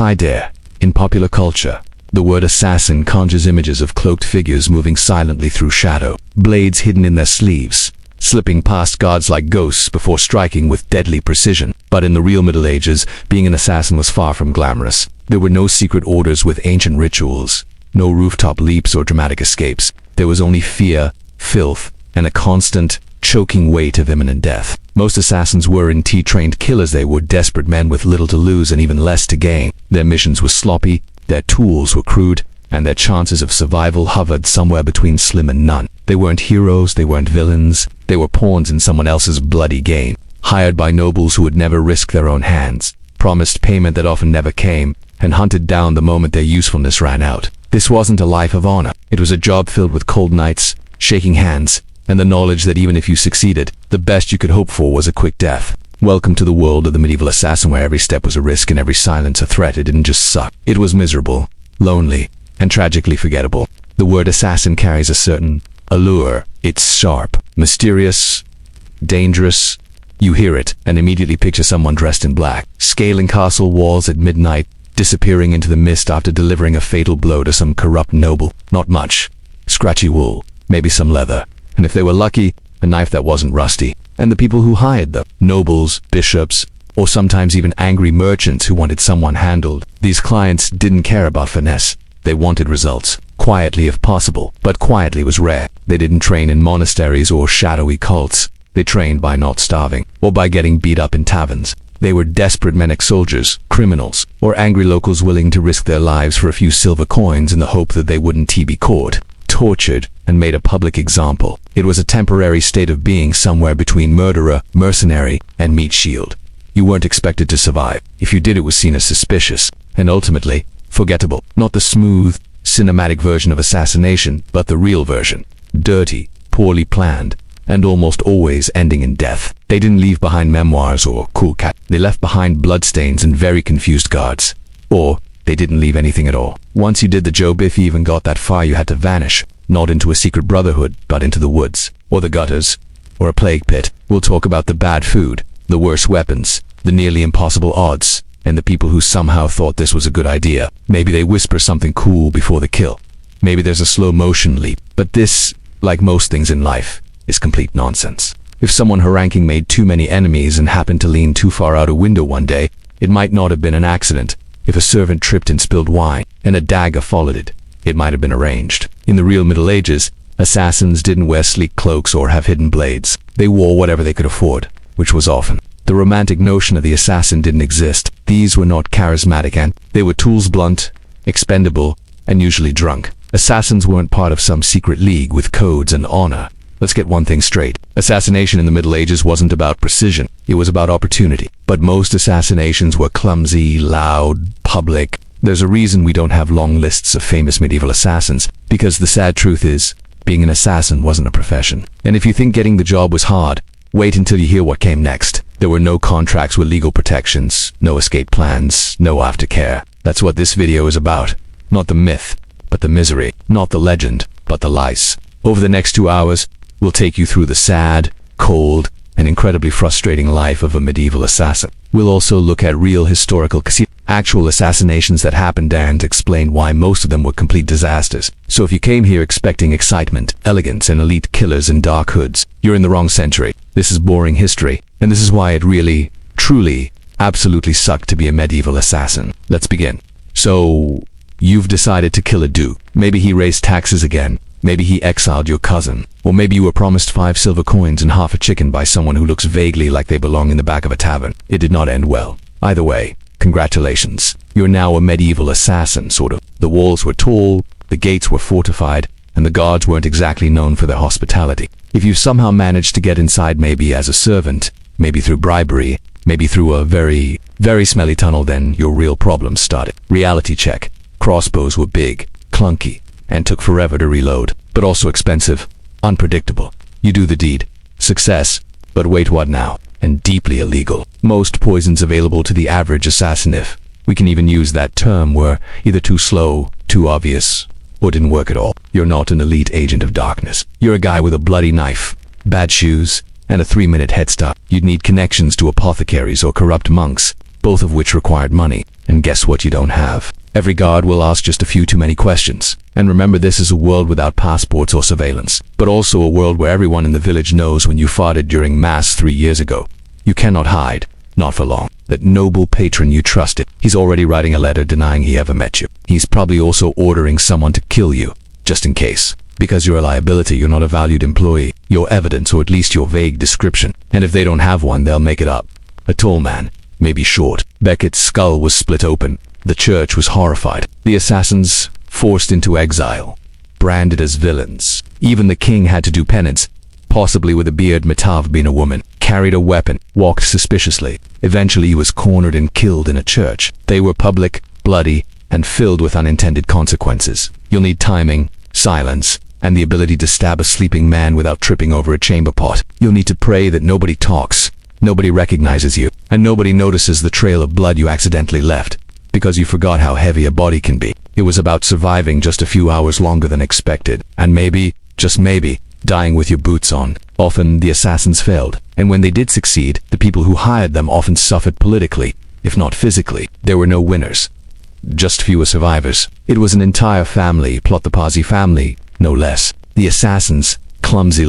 Hi there. In popular culture, the word assassin conjures images of cloaked figures moving silently through shadow, blades hidden in their sleeves, slipping past guards like ghosts before striking with deadly precision. But in the real Middle Ages, being an assassin was far from glamorous. There were no secret orders with ancient rituals, no rooftop leaps or dramatic escapes. There was only fear, filth, and a constant, choking weight of imminent death. Most assassins were indeed trained killers. They were desperate men with little to lose and even less to gain. Their missions were sloppy, their tools were crude, and their chances of survival hovered somewhere between slim and none. They weren't heroes, they weren't villains, they were pawns in someone else's bloody game, hired by nobles who would never risk their own hands, promised payment that often never came, and hunted down the moment their usefulness ran out. This wasn't a life of honor. It was a job filled with cold nights, shaking hands, and the knowledge that even if you succeeded, the best you could hope for was a quick death. Welcome to the world of the medieval assassin, where every step was a risk and every silence a threat. It didn't just suck. It was miserable, lonely, and tragically forgettable. The word assassin carries a certain allure. It's sharp, mysterious, dangerous. You hear it and immediately picture someone dressed in black, scaling castle walls at midnight, disappearing into the mist after delivering a fatal blow to some corrupt noble. Not much. Scratchy wool, maybe some leather, and if they were lucky, a knife that wasn't rusty. And the people who hired them, nobles, bishops, or sometimes even angry merchants who wanted someone handled. These clients didn't care about finesse. They wanted results, quietly if possible, but quietly was rare. They didn't train in monasteries or shadowy cults. They trained by not starving, or by getting beat up in taverns. They were desperate men, ex-soldiers, criminals, or angry locals willing to risk their lives for a few silver coins in the hope that they wouldn't be caught, tortured, and made a public example. It was a temporary state of being somewhere between murderer, mercenary, and meat shield. You weren't expected to survive. If you did, it was seen as suspicious, and ultimately, forgettable. Not the smooth, cinematic version of assassination, but the real version. Dirty, poorly planned, and almost always ending in death. They didn't leave behind memoirs or cool cat. They left behind bloodstains and very confused guards. Or they didn't leave anything at all. Once you did the job, if you even got that far, you had to vanish. Not into a secret brotherhood, but into the woods, or the gutters, or a plague pit. We'll talk about the bad food, the worse weapons, the nearly impossible odds, and the people who somehow thought this was a good idea. Maybe they whisper something cool before the kill. Maybe there's a slow motion leap. But this, like most things in life, is complete nonsense. If someone haranking made too many enemies and happened to lean too far out a window one day, it might not have been an accident. If a servant tripped and spilled wine, and a dagger followed it, it might have been arranged. In the real Middle Ages, assassins didn't wear sleek cloaks or have hidden blades. They wore whatever they could afford, which was often. The romantic notion of the assassin didn't exist. These were not charismatic, and they were tools, blunt, expendable, and usually drunk. Assassins weren't part of some secret league with codes and honor. Let's get one thing straight. Assassination in the Middle Ages wasn't about precision. It was about opportunity. But most assassinations were clumsy, loud, public. There's a reason we don't have long lists of famous medieval assassins, because the sad truth is, being an assassin wasn't a profession. And if you think getting the job was hard, wait until you hear what came next. There were no contracts with legal protections, no escape plans, no aftercare. That's what this video is about. Not the myth, but the misery. Not the legend, but the lies. Over the next 2 hours, we'll take you through the sad, cold, and incredibly frustrating life of a medieval assassin. We'll also look at real historical actual assassinations that happened and explain why most of them were complete disasters. So if you came here expecting excitement, elegance, and elite killers in dark hoods, you're in the wrong century. This is boring history, and this is why it really, truly, absolutely sucked to be a medieval assassin. Let's begin. So, you've decided to kill a duke. Maybe he raised taxes again. Maybe he exiled your cousin. Or maybe you were promised 5 silver coins and half a chicken by someone who looks vaguely like they belong in the back of a tavern. It did not end well. Either way, congratulations. You're now a medieval assassin, sort of. The walls were tall, the gates were fortified, and the guards weren't exactly known for their hospitality. If you somehow managed to get inside, maybe as a servant, maybe through bribery, maybe through a very, very smelly tunnel, then your real problems started. Reality check. Crossbows were big, clunky, and took forever to reload, but also expensive, unpredictable. You do the deed. Success. But wait, what now? And deeply illegal. Most poisons available to the average assassin, if we can even use that term, were either too slow, too obvious, or didn't work at all. You're not an elite agent of darkness. You're a guy with a bloody knife, bad shoes, and a 3-minute head start. You'd need connections to apothecaries or corrupt monks, both of which required money. And guess what you don't have? Every guard will ask just a few too many questions. And remember, this is a world without passports or surveillance, but also a world where everyone in the village knows when you farted during mass 3 years ago. You cannot hide, not for long. That noble patron you trusted, he's already writing a letter denying he ever met you. He's probably also ordering someone to kill you, just in case. Because you're a liability, you're not a valued employee. Your evidence, or at least your vague description. And if they don't have one, they'll make it up. A tall man, maybe short. Beckett's skull was split open. The church was horrified. The assassins forced into exile, branded as villains. Even the king had to do penance, possibly with a beard, Matav being a woman, carried a weapon, walked suspiciously. Eventually he was cornered and killed in a church. They were public, bloody, and filled with unintended consequences. You'll need timing, silence, and the ability to stab a sleeping man without tripping over a chamber pot. You'll need to pray that nobody talks, nobody recognizes you, and nobody notices the trail of blood you accidentally left, because you forgot how heavy a body can be. It was about surviving just a few hours longer than expected, and maybe, just maybe, dying with your boots on. Often the assassins failed, and when they did succeed, the people who hired them often suffered politically, if not physically. There were no winners, just fewer survivors. It was an entire family, plot the Pazzi family, no less. The assassins, clumsy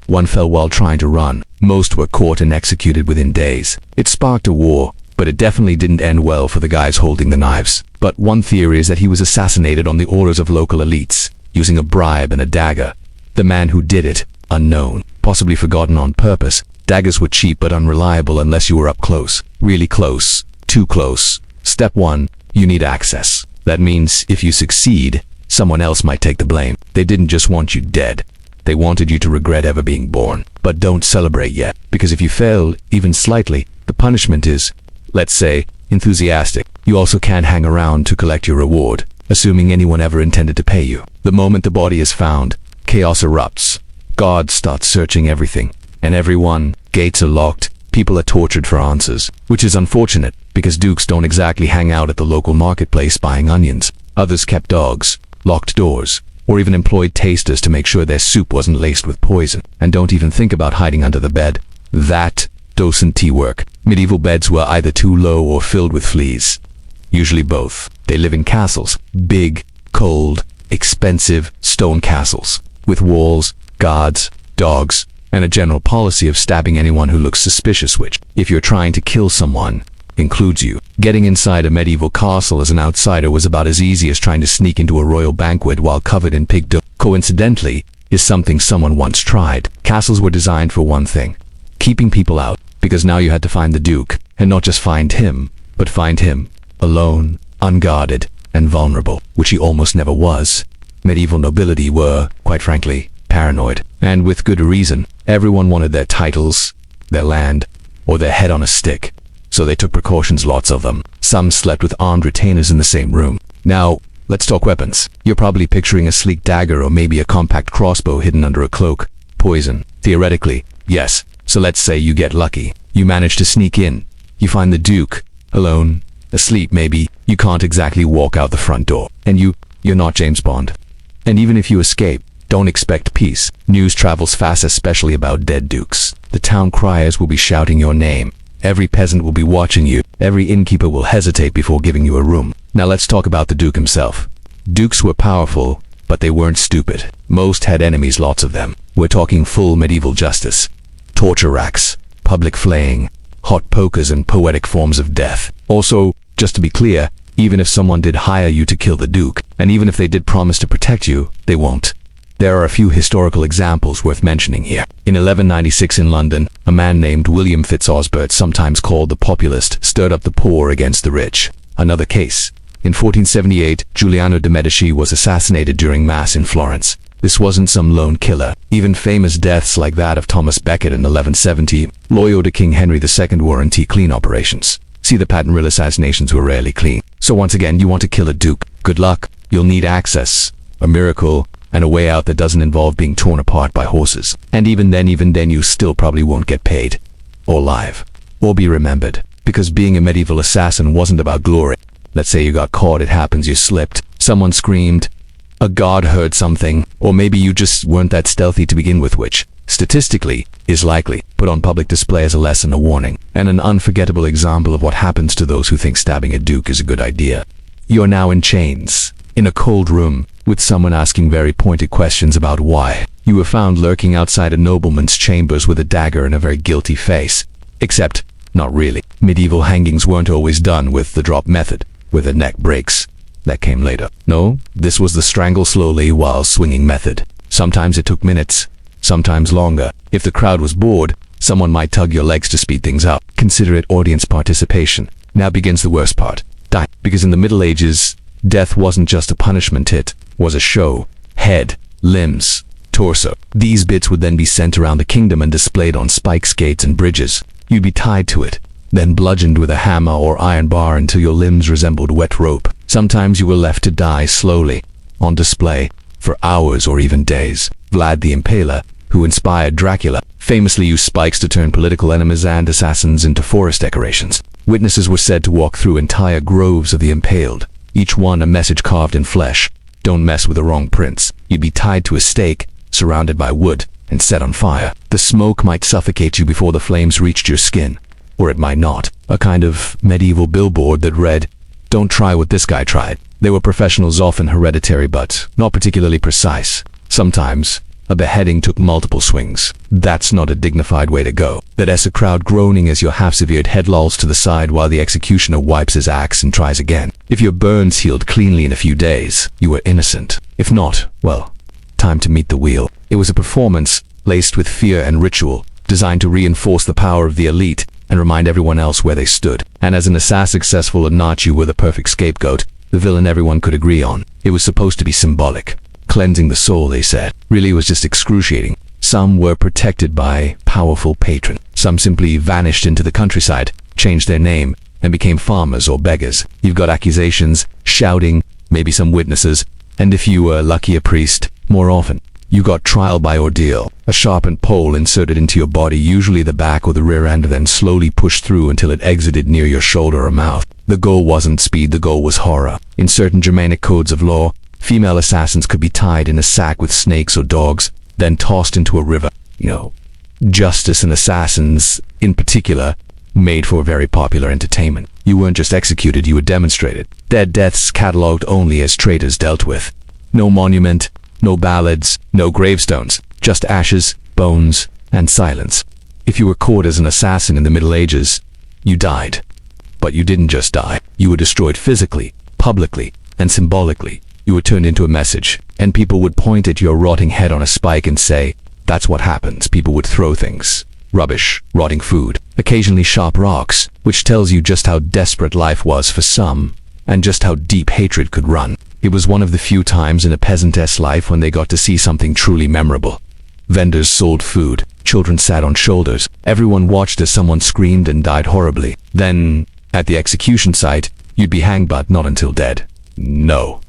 one fell while trying to run. Most were caught and executed within days. It sparked a war, but it definitely didn't end well for the guys holding the knives. But one theory is that he was assassinated on the orders of local elites, using a bribe and a dagger. The man who did it, unknown, possibly forgotten on purpose. Daggers were cheap but unreliable unless you were up close. Really close. Too close. Step 1, you need access. That means if you succeed, someone else might take the blame. They didn't just want you dead. They wanted you to regret ever being born. But don't celebrate yet, because if you fail, even slightly, the punishment is, let's say, enthusiastic. You also can't hang around to collect your reward, assuming anyone ever intended to pay you. The moment the body is found, chaos erupts. Guards start searching everything, and everyone. Gates are locked. People are tortured for answers, which is unfortunate, because dukes don't exactly hang out at the local marketplace buying onions. Others kept dogs, locked doors, or even employed tasters to make sure their soup wasn't laced with poison. And don't even think about hiding under the bed. That doesn't work. Medieval beds were either too low or filled with fleas. Usually both. They live in castles. Big, cold, expensive stone castles. With walls, guards, dogs, and a general policy of stabbing anyone who looks suspicious, which, if you're trying to kill someone, includes you. Getting inside a medieval castle as an outsider was about as easy as trying to sneak into a royal banquet while covered in pig dough. Coincidentally, is something someone once tried. Castles were designed for one thing: keeping people out, because now you had to find the Duke, and not just find him, but find him, alone, unguarded, and vulnerable, which he almost never was. Medieval nobility were, quite frankly, paranoid, and with good reason. Everyone wanted their titles, their land, or their head on a stick, so they took precautions, lots of them. Some slept with armed retainers in the same room. Now, let's talk weapons. You're probably picturing a sleek dagger or maybe a compact crossbow hidden under a cloak. Poison. Theoretically, yes. So let's say you get lucky. You manage to sneak in. You find the Duke, alone, asleep maybe. You can't exactly walk out the front door. And you're not James Bond. And even if you escape, don't expect peace. News travels fast, especially about dead dukes. The town criers will be shouting your name. Every peasant will be watching you. Every innkeeper will hesitate before giving you a room. Now let's talk about the Duke himself. Dukes were powerful, but they weren't stupid. Most had enemies, lots of them. We're talking full medieval justice. Torture racks, public flaying, hot pokers, and poetic forms of death. Also, just to be clear, even if someone did hire you to kill the Duke, and even if they did promise to protect you, they won't. There are a few historical examples worth mentioning here. In 1196 in London, a man named William Fitzosbert, sometimes called the Populist, stirred up the poor against the rich. Another case. In 1478, Giuliano de' Medici was assassinated during Mass in Florence. This wasn't some lone killer. Even famous deaths like that of Thomas Becket in 1170, loyal to King Henry II, were anti-clean operations. See, the patent real assassinations were rarely clean. So once again, you want to kill a duke. Good luck. You'll need access, a miracle, and a way out that doesn't involve being torn apart by horses. And even then you still probably won't get paid. Or live. Or be remembered. Because being a medieval assassin wasn't about glory. Let's say you got caught, it happens, you slipped, someone screamed, a guard heard something, or maybe you just weren't that stealthy to begin with, which, statistically, is likely put on public display as a lesson, a warning, and an unforgettable example of what happens to those who think stabbing a duke is a good idea. You are now in chains, in a cold room, with someone asking very pointed questions about why. You were found lurking outside a nobleman's chambers with a dagger and a very guilty face. Except, not really. Medieval hangings weren't always done with the drop method, where the neck breaks. That came later. No, this was the strangle slowly while swinging method. Sometimes it took minutes, sometimes longer. If the crowd was bored, someone might tug your legs to speed things up. Consider it audience participation. Now begins the worst part. Die. Because in the Middle Ages, death wasn't just a punishment, it was a show. Head, limbs, torso. These bits would then be sent around the kingdom and displayed on spike skates and bridges. You'd be tied to it, then bludgeoned with a hammer or iron bar until your limbs resembled wet rope. Sometimes you were left to die slowly, on display, for hours or even days. Vlad the Impaler, who inspired Dracula, famously used spikes to turn political enemies and assassins into forest decorations. Witnesses were said to walk through entire groves of the impaled, each one a message carved in flesh. Don't mess with the wrong prince. You'd be tied to a stake, surrounded by wood, and set on fire. The smoke might suffocate you before the flames reached your skin, or it might not. A kind of medieval billboard that read, "Don't try what this guy tried." They were professionals, often hereditary, but not particularly precise. Sometimes, a beheading took multiple swings. That's not a dignified way to go. That's a crowd groaning as your half-severed head lolls to the side while the executioner wipes his axe and tries again. If your burns healed cleanly in a few days, you were innocent. If not, well, time to meet the wheel. It was a performance, laced with fear and ritual, designed to reinforce the power of the elite and remind everyone else where they stood. And as an assassin successful or not, you were the perfect scapegoat, the villain everyone could agree on. It was supposed to be symbolic. Cleansing the soul, they said. Really, it was just excruciating. Some were protected by powerful patrons. Some simply vanished into the countryside, changed their name, and became farmers or beggars. You've got accusations, shouting, maybe some witnesses, and if you were lucky, a priest. More often, you got trial by ordeal. A sharpened pole inserted into your body, usually the back or the rear end, then slowly pushed through until it exited near your shoulder or mouth. The goal wasn't speed, the goal was horror. In certain Germanic codes of law, female assassins could be tied in a sack with snakes or dogs, then tossed into a river. Justice and assassins, in particular, made for very popular entertainment. You weren't just executed, you were demonstrated. Dead deaths catalogued only as traitors dealt with. No monument, no ballads, no gravestones, just ashes, bones, and silence. If you were caught as an assassin in the Middle Ages, you died. But you didn't just die. You were destroyed physically, publicly, and symbolically. You were turned into a message, and people would point at your rotting head on a spike and say, "That's what happens." People would throw things. Rubbish, rotting food, occasionally sharp rocks, which tells you just how desperate life was for some, and just how deep hatred could run. It was one of the few times in a peasantess life when they got to see something truly memorable. Vendors sold food, children sat on shoulders, everyone watched as someone screamed and died horribly. Then, at the execution site, you'd be hanged, but not until dead. No.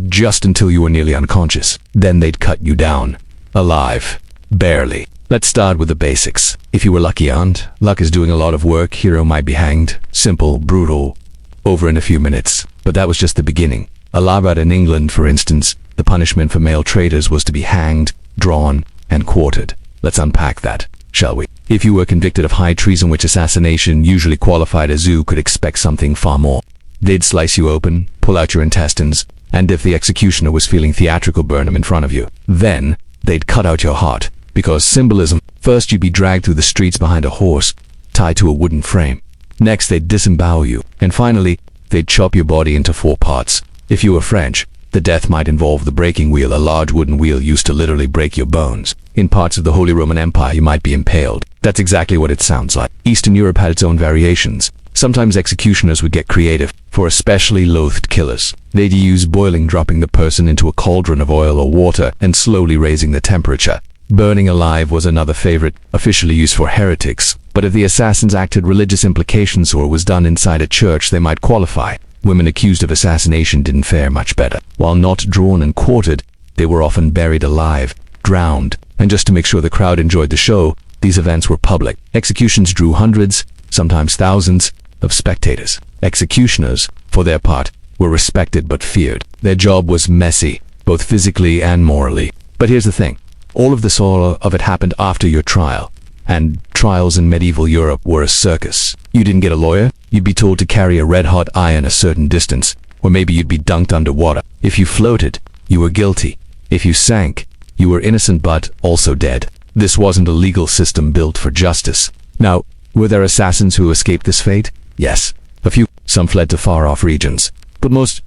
Just until you were nearly unconscious. Then they'd cut you down. Alive. Barely. Let's start with the basics. If you were lucky, and luck is doing a lot of work, hero might be hanged. Simple, brutal, over in a few minutes. But that was just the beginning. Alive in England, for instance, the punishment for male traitors was to be hanged, drawn, and quartered. Let's unpack that, shall we? If you were convicted of high treason, which assassination usually qualified as, you could expect something far more. They'd slice you open, pull out your intestines, and if the executioner was feeling theatrical, burn them in front of you. Then, they'd cut out your heart. Because symbolism, first you'd be dragged through the streets behind a horse, tied to a wooden frame. Next, they'd disembowel you. And finally, they'd chop your body into 4 parts. If you were French, the death might involve the breaking wheel, a large wooden wheel used to literally break your bones. In parts of the Holy Roman Empire, you might be impaled. That's exactly what it sounds like. Eastern Europe had its own variations. Sometimes executioners would get creative. For especially loathed killers, they'd use boiling, dropping the person into a cauldron of oil or water and slowly raising the temperature. Burning alive was another favorite, officially used for heretics. But if the assassins acted religious implications or was done inside a church, they might qualify. Women accused of assassination didn't fare much better. While not drawn and quartered, they were often buried alive, drowned, and just to make sure the crowd enjoyed the show, these events were public. Executions drew hundreds, sometimes thousands, of spectators. Executioners, for their part, were respected but feared. Their job was messy, both physically and morally. But here's the thing. All of it happened after your trial. And trials in medieval Europe were a circus. You didn't get a lawyer, you'd be told to carry a red-hot iron a certain distance, or maybe you'd be dunked underwater. If you floated, you were guilty. If you sank, you were innocent but also dead. This wasn't a legal system built for justice. Now, were there assassins who escaped this fate? Yes. A few. Some fled to far-off regions. But most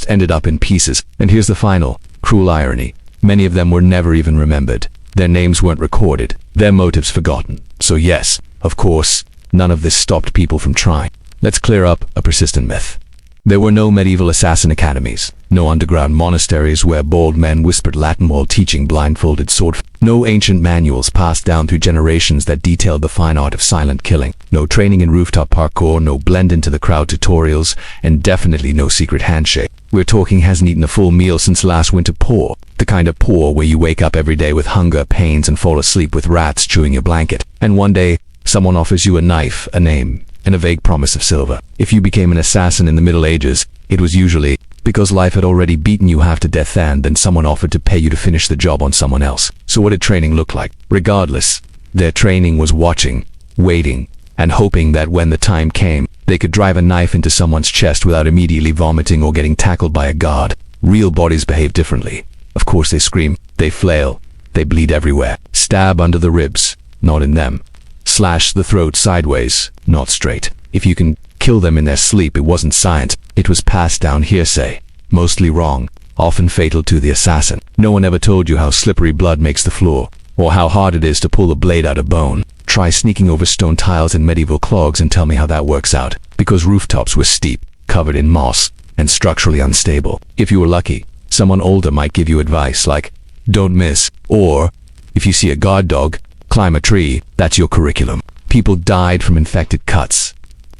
ended up in pieces. And here's the final, cruel irony. Many of them were never even remembered. Their names weren't recorded, their motives forgotten. So yes, of course, none of this stopped people from trying. Let's clear up a persistent myth. There were no medieval assassin academies, no underground monasteries where bald men whispered Latin while teaching blindfolded sword. No ancient manuals passed down through generations that detailed the fine art of silent killing. No training in rooftop parkour, no blend into the crowd tutorials, and definitely no secret handshake. We're talking hasn't eaten a full meal since last winter poor. The kind of poor where you wake up every day with hunger, pains, and fall asleep with rats chewing your blanket. And one day, someone offers you a knife, a name, and a vague promise of silver. If you became an assassin in the Middle Ages, it was usually because life had already beaten you half to death and then someone offered to pay you to finish the job on someone else. So what did training look like? Regardless, their training was watching, waiting, and hoping that when the time came, they could drive a knife into someone's chest without immediately vomiting or getting tackled by a guard. Real bodies behave differently. Of course they scream, they flail, they bleed everywhere. Stab under the ribs, not in them. Slash the throat sideways, not straight. If you can kill them in their sleep, it wasn't science, it was passed down hearsay. Mostly wrong, often fatal to the assassin. No one ever told you how slippery blood makes the floor, or how hard it is to pull a blade out of bone. Try sneaking over stone tiles in medieval clogs and tell me how that works out. Because rooftops were steep, covered in moss, and structurally unstable. If you were lucky, someone older might give you advice like, don't miss, or, if you see a guard dog, climb a tree. That's your curriculum. People died from infected cuts,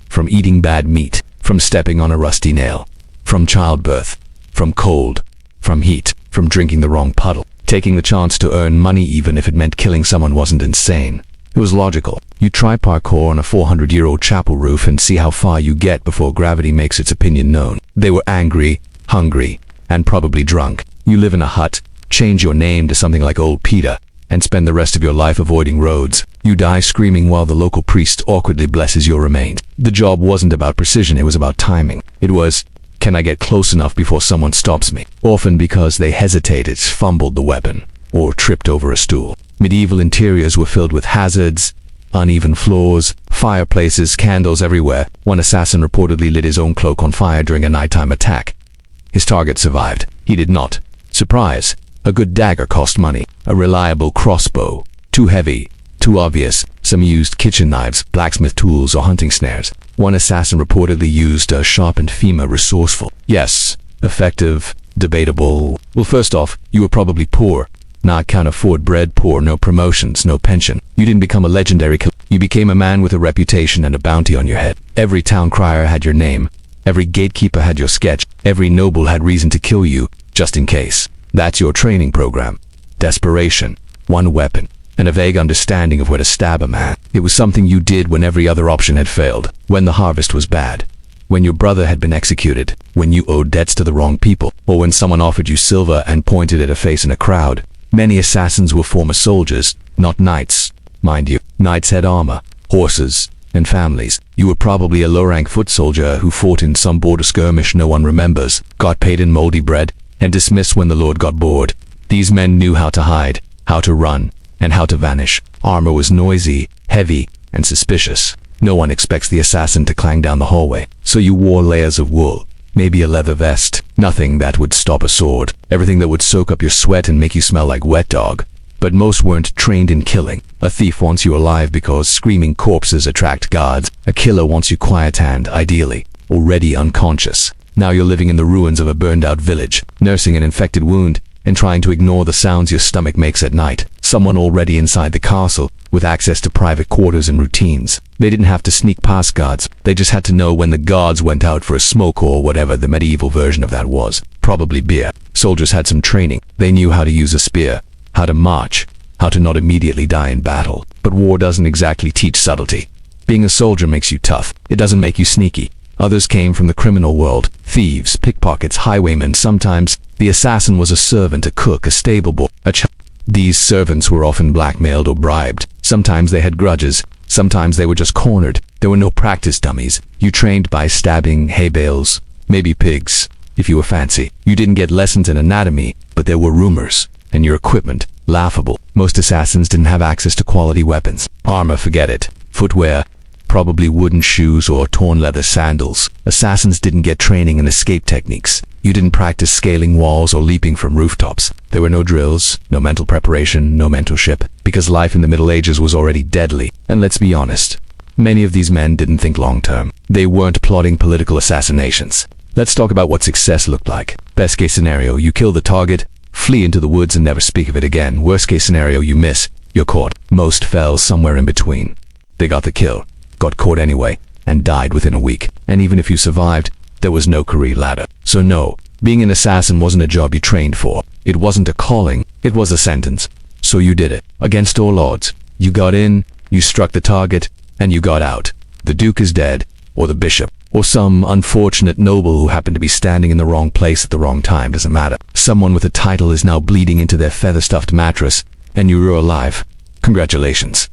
from eating bad meat, from stepping on a rusty nail, from childbirth, from cold, from heat, from drinking the wrong puddle. Taking the chance to earn money even if it meant killing someone wasn't insane. It was logical. You try parkour on a 400-year-old chapel roof and see how far you get before gravity makes its opinion known. They were angry, hungry, and probably drunk. You live in a hut, change your name to something like Old Peter, and spend the rest of your life avoiding roads. You die screaming while the local priest awkwardly blesses your remains. The job wasn't about precision, it was about timing. It was, can I get close enough before someone stops me? Often because they hesitated, fumbled the weapon, or tripped over a stool. Medieval interiors were filled with hazards, uneven floors, fireplaces, candles everywhere. One assassin reportedly lit his own cloak on fire during a nighttime attack. His target survived. He did not. Surprise! A good dagger cost money. A reliable crossbow. Too heavy. Too obvious. Some used kitchen knives, blacksmith tools, or hunting snares. One assassin reportedly used a sharpened femur. Resourceful. Yes. Effective. Debatable. Well, first off, you were probably poor. Not can't afford bread, poor, no promotions, no pension. You didn't become a legendary killer. You became a man with a reputation and a bounty on your head. Every town crier had your name. Every gatekeeper had your sketch. Every noble had reason to kill you, just in case. That's your training program. Desperation, one weapon, and a vague understanding of where to stab a man. It was something you did when every other option had failed, when the harvest was bad, when your brother had been executed, when you owed debts to the wrong people, or when someone offered you silver and pointed at a face in a crowd. Many assassins were former soldiers, not knights, mind you. Knights had armor, horses, and families. You were probably a low-rank foot soldier who fought in some border skirmish no one remembers, got paid in moldy bread, and dismissed when the Lord got bored. These men knew how to hide, how to run, and how to vanish. Armor was noisy, heavy, and suspicious. No one expects the assassin to clang down the hallway. So you wore layers of wool, maybe a leather vest. Nothing that would stop a sword. Everything that would soak up your sweat and make you smell like wet dog. But most weren't trained in killing. A thief wants you alive because screaming corpses attract guards. A killer wants you quiet and, ideally, already unconscious. Now you're living in the ruins of a burned-out village, nursing an infected wound, and trying to ignore the sounds your stomach makes at night. Someone already inside the castle, with access to private quarters and routines. They didn't have to sneak past guards. They just had to know when the guards went out for a smoke or whatever the medieval version of that was. Probably beer. Soldiers had some training. They knew how to use a spear, how to march, how to not immediately die in battle. But war doesn't exactly teach subtlety. Being a soldier makes you tough. It doesn't make you sneaky. Others came from the criminal world. Thieves, pickpockets, highwaymen. Sometimes the assassin was a servant, a cook, a stable boy, These servants were often blackmailed or bribed. Sometimes they had grudges. Sometimes they were just cornered. There were no practice dummies. You trained by stabbing hay bales, maybe pigs, if you were fancy. You didn't get lessons in anatomy, but there were rumors. And your equipment, laughable. Most assassins didn't have access to quality weapons. Armor, forget it. Footwear, probably wooden shoes or torn leather sandals. Assassins didn't get training in escape techniques. You didn't practice scaling walls or leaping from rooftops. There were no drills, no mental preparation, no mentorship, because life in the Middle Ages was already deadly. And let's be honest, many of these men didn't think long-term. They weren't plotting political assassinations. Let's talk about what success looked like. Best case scenario, you kill the target, flee into the woods and never speak of it again. Worst case scenario, you miss, you're caught. Most fell somewhere in between. They got the kill, got caught anyway, and died within a week. And even if you survived, there was no career ladder. So no, being an assassin wasn't a job you trained for. It wasn't a calling, it was a sentence. So you did it. Against all odds. You got in, you struck the target, and you got out. The Duke is dead, or the Bishop, or some unfortunate noble who happened to be standing in the wrong place at the wrong time, doesn't matter. Someone with a title is now bleeding into their feather-stuffed mattress, and you were alive. Congratulations.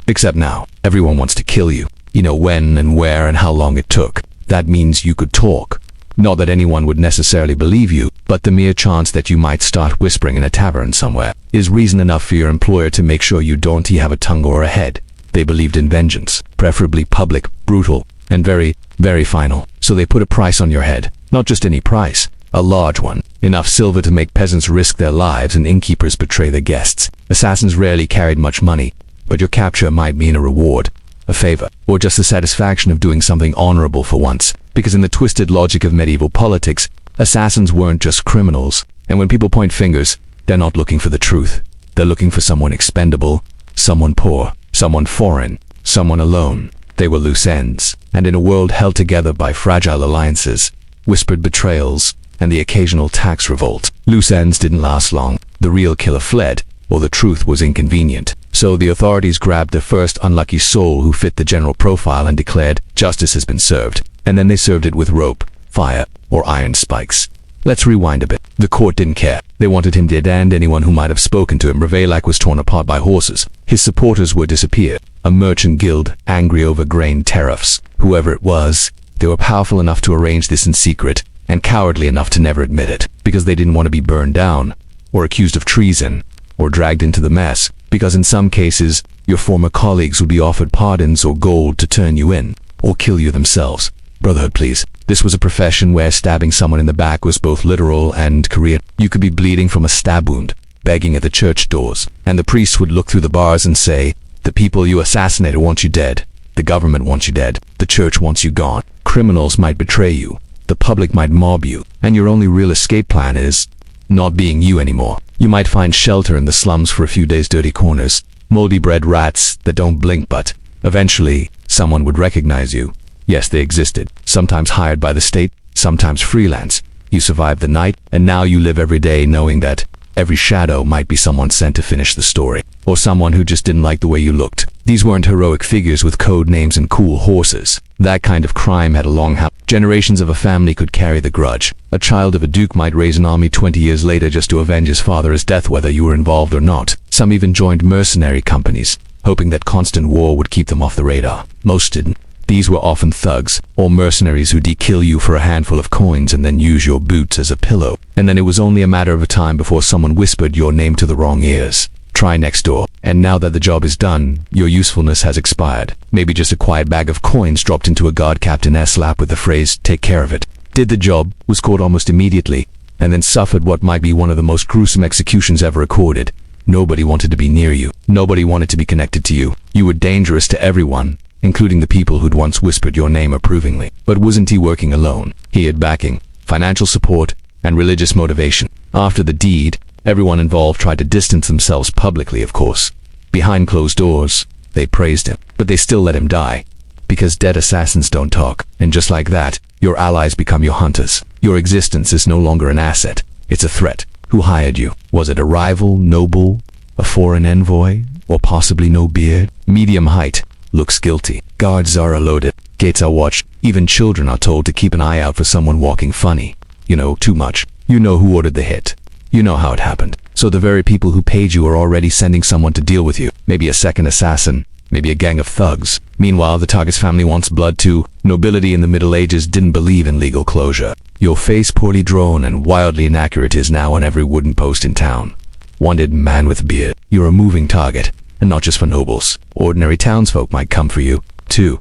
Except now, everyone wants to kill you. You know when and where and how long it took. That means you could talk. Not that anyone would necessarily believe you, but the mere chance that you might start whispering in a tavern somewhere is reason enough for your employer to make sure you don't have a tongue or a head. They believed in vengeance, preferably public, brutal, and very, very final. So they put a price on your head. Not just any price, a large one. Enough silver to make peasants risk their lives and innkeepers betray their guests. Assassins rarely carried much money, but your capture might mean a reward, a favor, or just the satisfaction of doing something honorable for once. Because in the twisted logic of medieval politics, assassins weren't just criminals. And when people point fingers, they're not looking for the truth. They're looking for someone expendable, someone poor, someone foreign, someone alone. They were loose ends. And in a world held together by fragile alliances, whispered betrayals, and the occasional tax revolt, loose ends didn't last long. The real killer fled, or the truth was inconvenient. So the authorities grabbed the first unlucky soul who fit the general profile and declared, justice has been served. And then they served it with rope, fire, or iron spikes. Let's rewind a bit. The court didn't care. They wanted him dead, and anyone who might have spoken to him. Ravaillac was torn apart by horses. His supporters were disappeared. A merchant guild, angry over grain tariffs. Whoever it was, they were powerful enough to arrange this in secret, and cowardly enough to never admit it, because they didn't want to be burned down, or accused of treason, or dragged into the mess, because in some cases, your former colleagues would be offered pardons or gold to turn you in, or kill you themselves. Brotherhood, please. This was a profession where stabbing someone in the back was both literal and career. You could be bleeding from a stab wound, begging at the church doors, and the priests would look through the bars and say, the people you assassinated want you dead. The government wants you dead. The church wants you gone. Criminals might betray you. The public might mob you. And your only real escape plan is not being you anymore. You might find shelter in the slums for a few days, dirty corners, moldy bread rats that don't blink, but eventually someone would recognize you. Yes, they existed, sometimes hired by the state, sometimes freelance. You survived the night, and now you live every day knowing that every shadow might be someone sent to finish the story, or someone who just didn't like the way you looked. These weren't heroic figures with code names and cool horses. That kind of crime had a long house. Generations of a family could carry the grudge. A child of a duke might raise an army 20 years later just to avenge his father's death, whether you were involved or not. Some even joined mercenary companies, hoping that constant war would keep them off the radar. Most didn't. These were often thugs, or mercenaries who kill you for a handful of coins and then use your boots as a pillow. And then it was only a matter of time before someone whispered your name to the wrong ears. Try next door. And now that the job is done, your usefulness has expired. Maybe just a quiet bag of coins dropped into a guard captain's lap with the phrase, take care of it. Did the job, was caught almost immediately, and then suffered what might be one of the most gruesome executions ever recorded. Nobody wanted to be near you. Nobody wanted to be connected to you. You were dangerous to everyone, including the people who'd once whispered your name approvingly. But wasn't he working alone? He had backing, financial support, and religious motivation. After the deed, everyone involved tried to distance themselves publicly, of course. Behind closed doors, they praised him, but they still let him die. Because dead assassins don't talk. And just like that, your allies become your hunters. Your existence is no longer an asset. It's a threat. Who hired you? Was it a rival, noble, a foreign envoy, or possibly no beard? Medium height. Looks guilty. Guards are loaded. Gates are watched. Even children are told to keep an eye out for someone walking funny. You know, too much. You know who ordered the hit. You know how it happened. So the very people who paid you are already sending someone to deal with you. Maybe a second assassin, maybe a gang of thugs. Meanwhile, the target's family wants blood too. Nobility in the Middle Ages didn't believe in legal closure. Your face, poorly drawn and wildly inaccurate, is now on every wooden post in town. Wanted man with beard. You're a moving target, and not just for nobles. Ordinary townsfolk might come for you, too.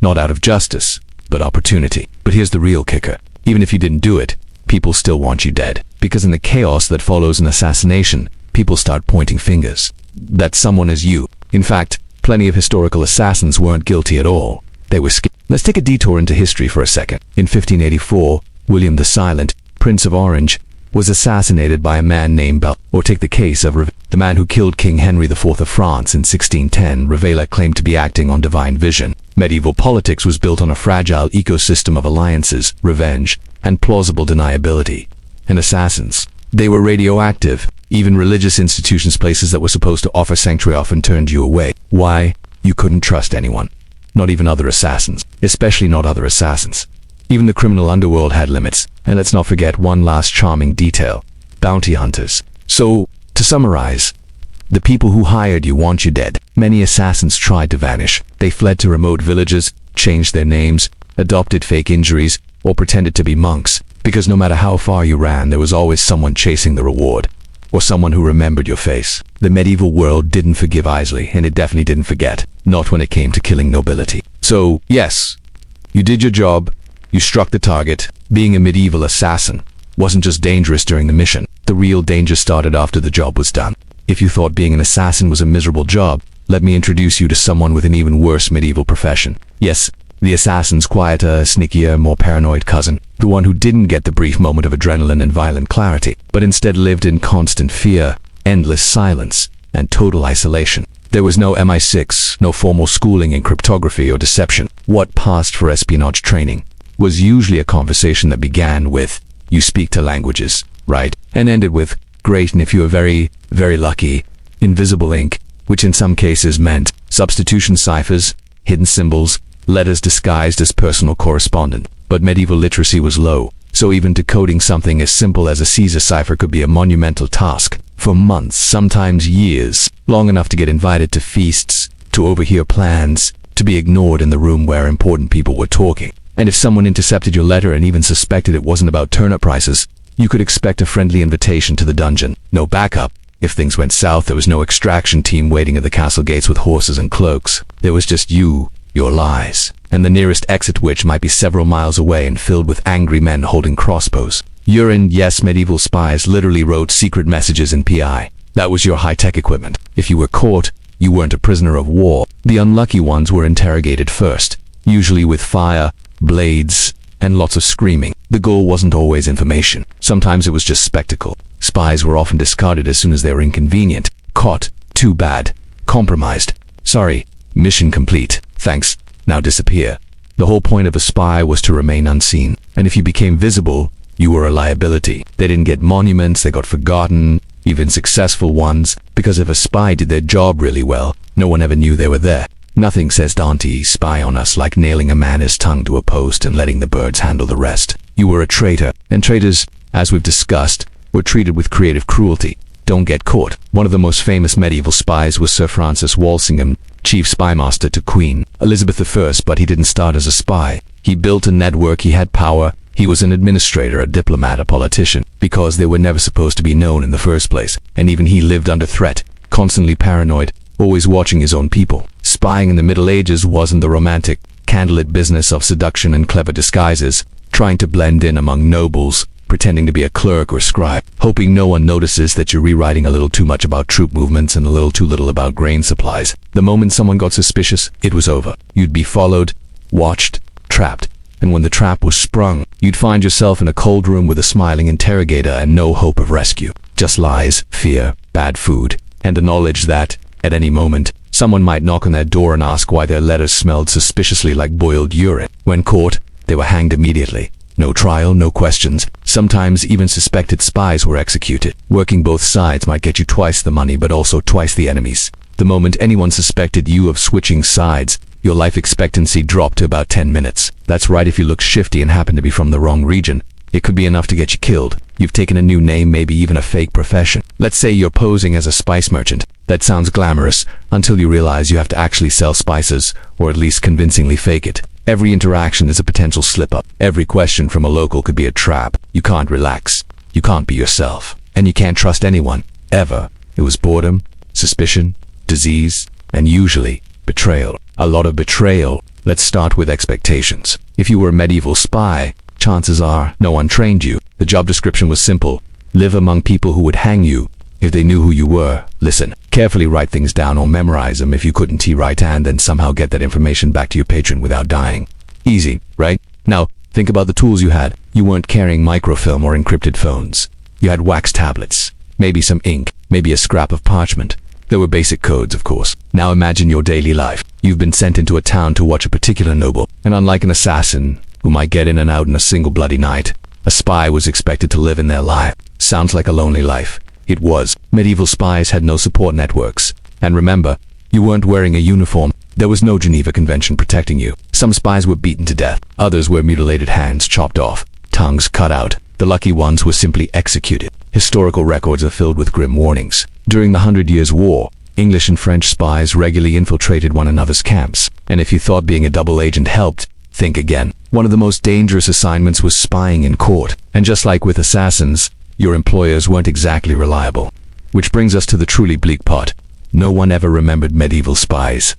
Not out of justice, but opportunity. But here's the real kicker. Even if you didn't do it, people still want you dead. Because in the chaos that follows an assassination, people start pointing fingers. That someone is you. In fact, plenty of historical assassins weren't guilty at all. They were scared. Let's take a detour into history for a second. In 1584, William the Silent, Prince of Orange, was assassinated by a man named Bell. Or take the case of the man who killed King Henry IV of France in 1610. Ravaillac claimed to be acting on divine vision. Medieval politics was built on a fragile ecosystem of alliances, revenge, and plausible deniability. And assassins, they were radioactive. Even religious institutions, places that were supposed to offer sanctuary, often turned you away. Why? You couldn't trust anyone. Not even other assassins. Especially not other assassins. Even the criminal underworld had limits. And let's not forget one last charming detail. Bounty hunters. So, to summarize, the people who hired you want you dead. Many assassins tried to vanish. They fled to remote villages, changed their names, adopted fake injuries, or pretended to be monks. Because no matter how far you ran, there was always someone chasing the reward. Or someone who remembered your face. The medieval world didn't forgive easily, and it definitely didn't forget. Not when it came to killing nobility. So, yes, you did your job, you struck the target. Being a medieval assassin wasn't just dangerous during the mission. The real danger started after the job was done. If you thought being an assassin was a miserable job, let me introduce you to someone with an even worse medieval profession. Yes, the assassin's quieter, sneakier, more paranoid cousin. The one who didn't get the brief moment of adrenaline and violent clarity, but instead lived in constant fear, endless silence, and total isolation. There was no MI6, no formal schooling in cryptography or deception. What passed for espionage training was usually a conversation that began with, "You speak 2 languages, right?" and ended with, "Great, and if you were very, very lucky, invisible ink," which in some cases meant substitution ciphers, hidden symbols, letters disguised as personal correspondence. But medieval literacy was low, so even decoding something as simple as a Caesar cipher could be a monumental task. For months, sometimes years, long enough to get invited to feasts, to overhear plans, to be ignored in the room where important people were talking. And if someone intercepted your letter and even suspected it wasn't about turnip prices, you could expect a friendly invitation to the dungeon. No backup. If things went south, there was no extraction team waiting at the castle gates with horses and cloaks. There was just you, your lies, and the nearest exit, which might be several miles away and filled with angry men holding crossbows. Urine, yes, medieval spies literally wrote secret messages in PI. That was your high-tech equipment. If you were caught, you weren't a prisoner of war. The unlucky ones were interrogated first, usually with fire, blades, and lots of screaming. The goal wasn't always information. Sometimes it was just spectacle. Spies were often discarded as soon as they were inconvenient. Caught. Too bad. Compromised. Sorry. Mission complete. Thanks. Now disappear. The whole point of a spy was to remain unseen. And if you became visible, you were a liability. They didn't get monuments, they got forgotten, even successful ones, because if a spy did their job really well, no one ever knew they were there. Nothing says Dante, spy on us, like nailing a man's tongue to a post and letting the birds handle the rest. You were a traitor, and traitors, as we've discussed, were treated with creative cruelty. Don't get caught. One of the most famous medieval spies was Sir Francis Walsingham, chief spymaster to Queen Elizabeth I, but he didn't start as a spy. He built a network, he had power, he was an administrator, a diplomat, a politician, because they were never supposed to be known in the first place. And even he lived under threat, constantly paranoid, always watching his own people. Spying in the Middle Ages wasn't the romantic, candlelit business of seduction and clever disguises, trying to blend in among nobles, pretending to be a clerk or scribe, hoping no one notices that you're rewriting a little too much about troop movements and a little too little about grain supplies. The moment someone got suspicious, it was over. You'd be followed, watched, trapped, and when the trap was sprung, you'd find yourself in a cold room with a smiling interrogator and no hope of rescue. Just lies, fear, bad food, and the knowledge that, at any moment, someone might knock on their door and ask why their letters smelled suspiciously like boiled urine. When caught, they were hanged immediately. No trial, no questions. Sometimes even suspected spies were executed. Working both sides might get you twice the money, but also twice the enemies. The moment anyone suspected you of switching sides, your life expectancy dropped to about 10 minutes. That's right, if you look shifty and happen to be from the wrong region, it could be enough to get you killed. You've taken a new name, maybe even a fake profession. Let's say you're posing as a spice merchant. That sounds glamorous until you realize you have to actually sell spices, or at least convincingly fake it. Every interaction is a potential slip-up. Every question from a local could be a trap. You can't relax. You can't be yourself. And you can't trust anyone, ever. It was boredom, suspicion, disease, and usually betrayal. A lot of betrayal. Let's start with expectations. If you were a medieval spy, chances are no one trained you. The job description was simple. Live among people who would hang you if they knew who you were. Listen, carefully write things down or memorize them if you couldn't right, and then somehow get that information back to your patron without dying. Easy, right? Now, think about the tools you had. You weren't carrying microfilm or encrypted phones. You had wax tablets, maybe some ink, maybe a scrap of parchment. There were basic codes, of course. Now imagine your daily life. You've been sent into a town to watch a particular noble, and unlike an assassin who might get in and out in a single bloody night, a spy was expected to live in their life. Sounds like a lonely life. It was. Medieval spies had no support networks. And remember, you weren't wearing a uniform. There was no Geneva Convention protecting you. Some spies were beaten to death. Others were mutilated, hands chopped off, tongues cut out. The lucky ones were simply executed. Historical records are filled with grim warnings. During the 100 Years' War, English and French spies regularly infiltrated one another's camps. And if you thought being a double agent helped, think again. One of the most dangerous assignments was spying in court. And just like with assassins, your employers weren't exactly reliable. Which brings us to the truly bleak part. No one ever remembered medieval spies.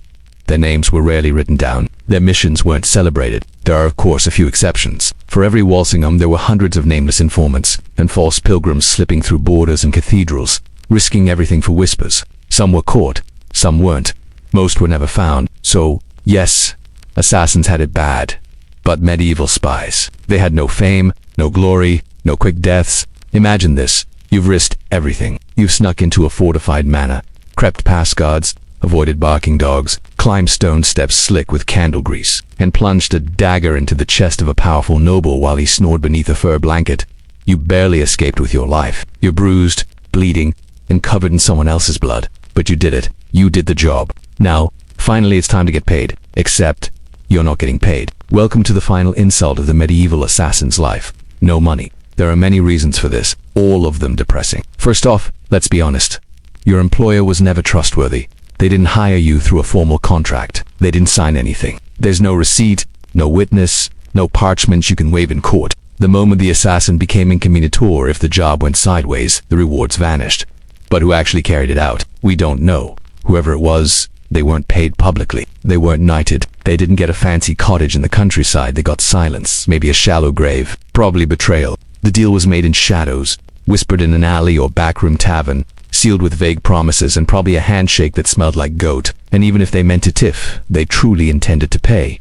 Their names were rarely written down. Their missions weren't celebrated. There are, of course, a few exceptions. For every Walsingham, there were hundreds of nameless informants and false pilgrims slipping through borders and cathedrals, risking everything for whispers. Some were caught, some weren't. Most were never found. So, yes, assassins had it bad. But medieval spies, they had no fame, no glory, no quick deaths. Imagine this. You've risked everything. You've snuck into a fortified manor, crept past guards, avoided barking dogs, climbed stone steps slick with candle grease, and plunged a dagger into the chest of a powerful noble while he snored beneath a fur blanket. You barely escaped with your life. You're bruised, bleeding, and covered in someone else's blood. But you did it. You did the job. Now, finally it's time to get paid. Except, you're not getting paid. Welcome to the final insult of the medieval assassin's life. No money. There are many reasons for this, all of them depressing. First off, let's be honest. Your employer was never trustworthy. They didn't hire you through a formal contract. They didn't sign anything. There's no receipt, no witness, no parchments you can wave in court. The moment the assassin became incommutator, if the job went sideways, the rewards vanished. But who actually carried it out? We don't know. Whoever it was, they weren't paid publicly. They weren't knighted. They didn't get a fancy cottage in the countryside. They got silence, maybe a shallow grave, probably betrayal. The deal was made in shadows, whispered in an alley or backroom tavern, sealed with vague promises and probably a handshake that smelled like goat. And even if they meant to tiff, they truly intended to pay.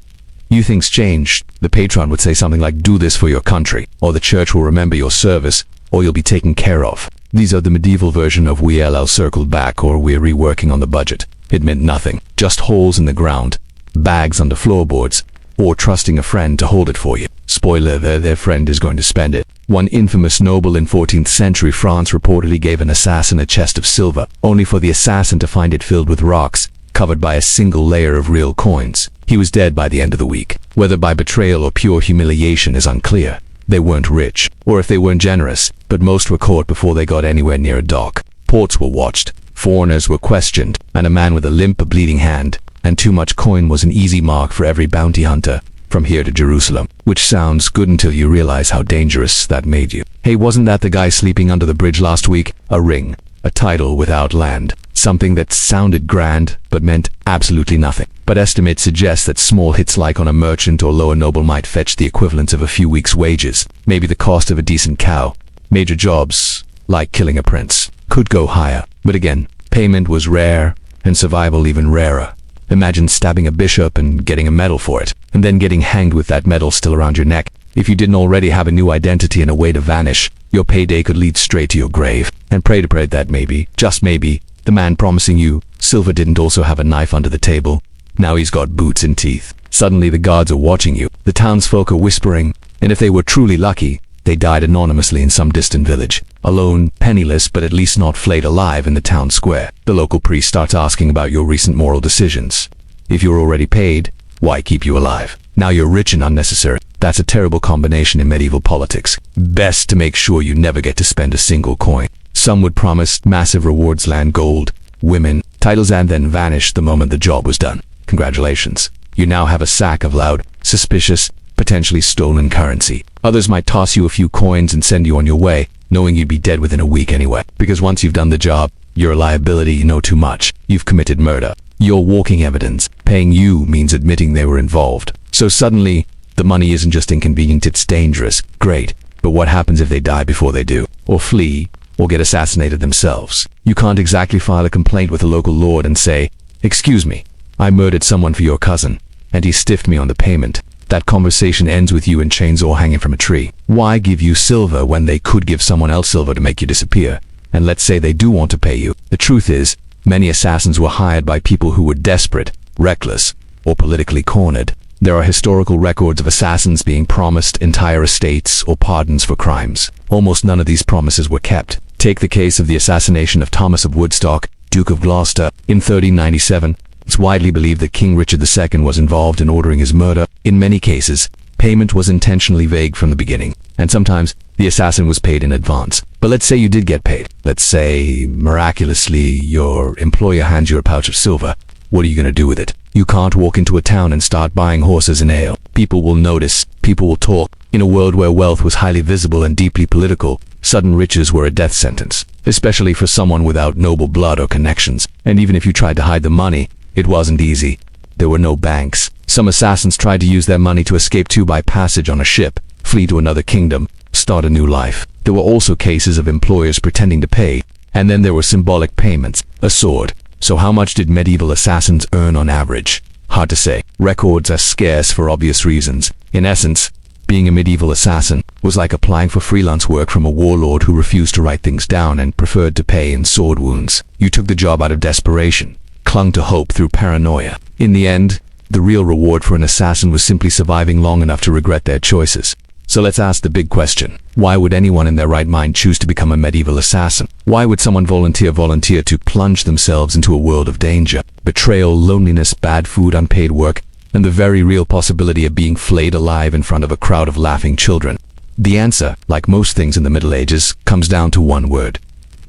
You things changed. The patron would say something like, "Do this for your country," or "The church will remember your service," or "You'll be taken care of." These are the medieval version of "we'll circle back" or "we're reworking on the budget." It meant nothing. Just holes in the ground, bags under floorboards, or trusting a friend to hold it for you. Spoiler, their friend is going to spend it. One infamous noble in 14th century France reportedly gave an assassin a chest of silver, only for the assassin to find it filled with rocks, covered by a single layer of real coins. He was dead by the end of the week. Whether by betrayal or pure humiliation is unclear. They weren't rich, or if they weren't generous, but most were caught before they got anywhere near a dock. Ports were watched, foreigners were questioned, and a man with a limp, a bleeding hand, and too much coin was an easy mark for every bounty hunter, from here to Jerusalem. Which sounds good until you realize how dangerous that made you. Hey, wasn't that the guy sleeping under the bridge last week? A ring, a title without land. Something that sounded grand, but meant absolutely nothing. But estimates suggest that small hits like on a merchant or lower noble might fetch the equivalent of a few weeks' wages, maybe the cost of a decent cow. Major jobs, like killing a prince, could go higher. But again, payment was rare, and survival even rarer. Imagine stabbing a bishop and getting a medal for it, and then getting hanged with that medal still around your neck. If you didn't already have a new identity and a way to vanish, your payday could lead straight to your grave. And pray that maybe, just maybe, the man promising you silver didn't also have a knife under the table. Now he's got boots and teeth. Suddenly the guards are watching you. The townsfolk are whispering, and if they were truly lucky, they died anonymously in some distant village. Alone, penniless, but at least not flayed alive in the town square. The local priest starts asking about your recent moral decisions. If you're already paid, why keep you alive? Now you're rich and unnecessary. That's a terrible combination in medieval politics. Best to make sure you never get to spend a single coin. Some would promise massive rewards, land, gold, women, titles, and then vanish the moment the job was done. Congratulations. You now have a sack of loud, suspicious, potentially stolen currency. Others might toss you a few coins and send you on your way, knowing you'd be dead within a week anyway. Because once you've done the job, you're a liability, you know too much. You've committed murder. You're walking evidence. Paying you means admitting they were involved. So suddenly, the money isn't just inconvenient, it's dangerous. Great. But what happens if they die before they do? Or flee? Or get assassinated themselves? You can't exactly file a complaint with a local lord and say, "Excuse me, I murdered someone for your cousin, and he stiffed me on the payment." That conversation ends with you in chains or hanging from a tree. Why give you silver when they could give someone else silver to make you disappear? And let's say they do want to pay you. The truth is, many assassins were hired by people who were desperate, reckless, or politically cornered. There are historical records of assassins being promised entire estates or pardons for crimes. Almost none of these promises were kept. Take the case of the assassination of Thomas of Woodstock, Duke of Gloucester, in 1397. It's widely believed that King Richard II was involved in ordering his murder. In many cases, payment was intentionally vague from the beginning, and sometimes the assassin was paid in advance. But let's say you did get paid. Let's say, miraculously, your employer hands you a pouch of silver. What are you going to do with it? You can't walk into a town and start buying horses and ale. People will notice. People will talk. In a world where wealth was highly visible and deeply political, sudden riches were a death sentence, especially for someone without noble blood or connections. And even if you tried to hide the money, it wasn't easy. There were no banks. Some assassins tried to use their money to escape too by passage on a ship, flee to another kingdom, start a new life. There were also cases of employers pretending to pay, and then there were symbolic payments, a sword. So how much did medieval assassins earn on average? Hard to say. Records are scarce for obvious reasons. In essence, being a medieval assassin was like applying for freelance work from a warlord who refused to write things down and preferred to pay in sword wounds. You took the job out of desperation, clung to hope through paranoia. In the end, the real reward for an assassin was simply surviving long enough to regret their choices. So let's ask the big question. Why would anyone in their right mind choose to become a medieval assassin? Why would someone volunteer to plunge themselves into a world of danger, betrayal, loneliness, bad food, unpaid work, and the very real possibility of being flayed alive in front of a crowd of laughing children? The answer, like most things in the Middle Ages, comes down to one word: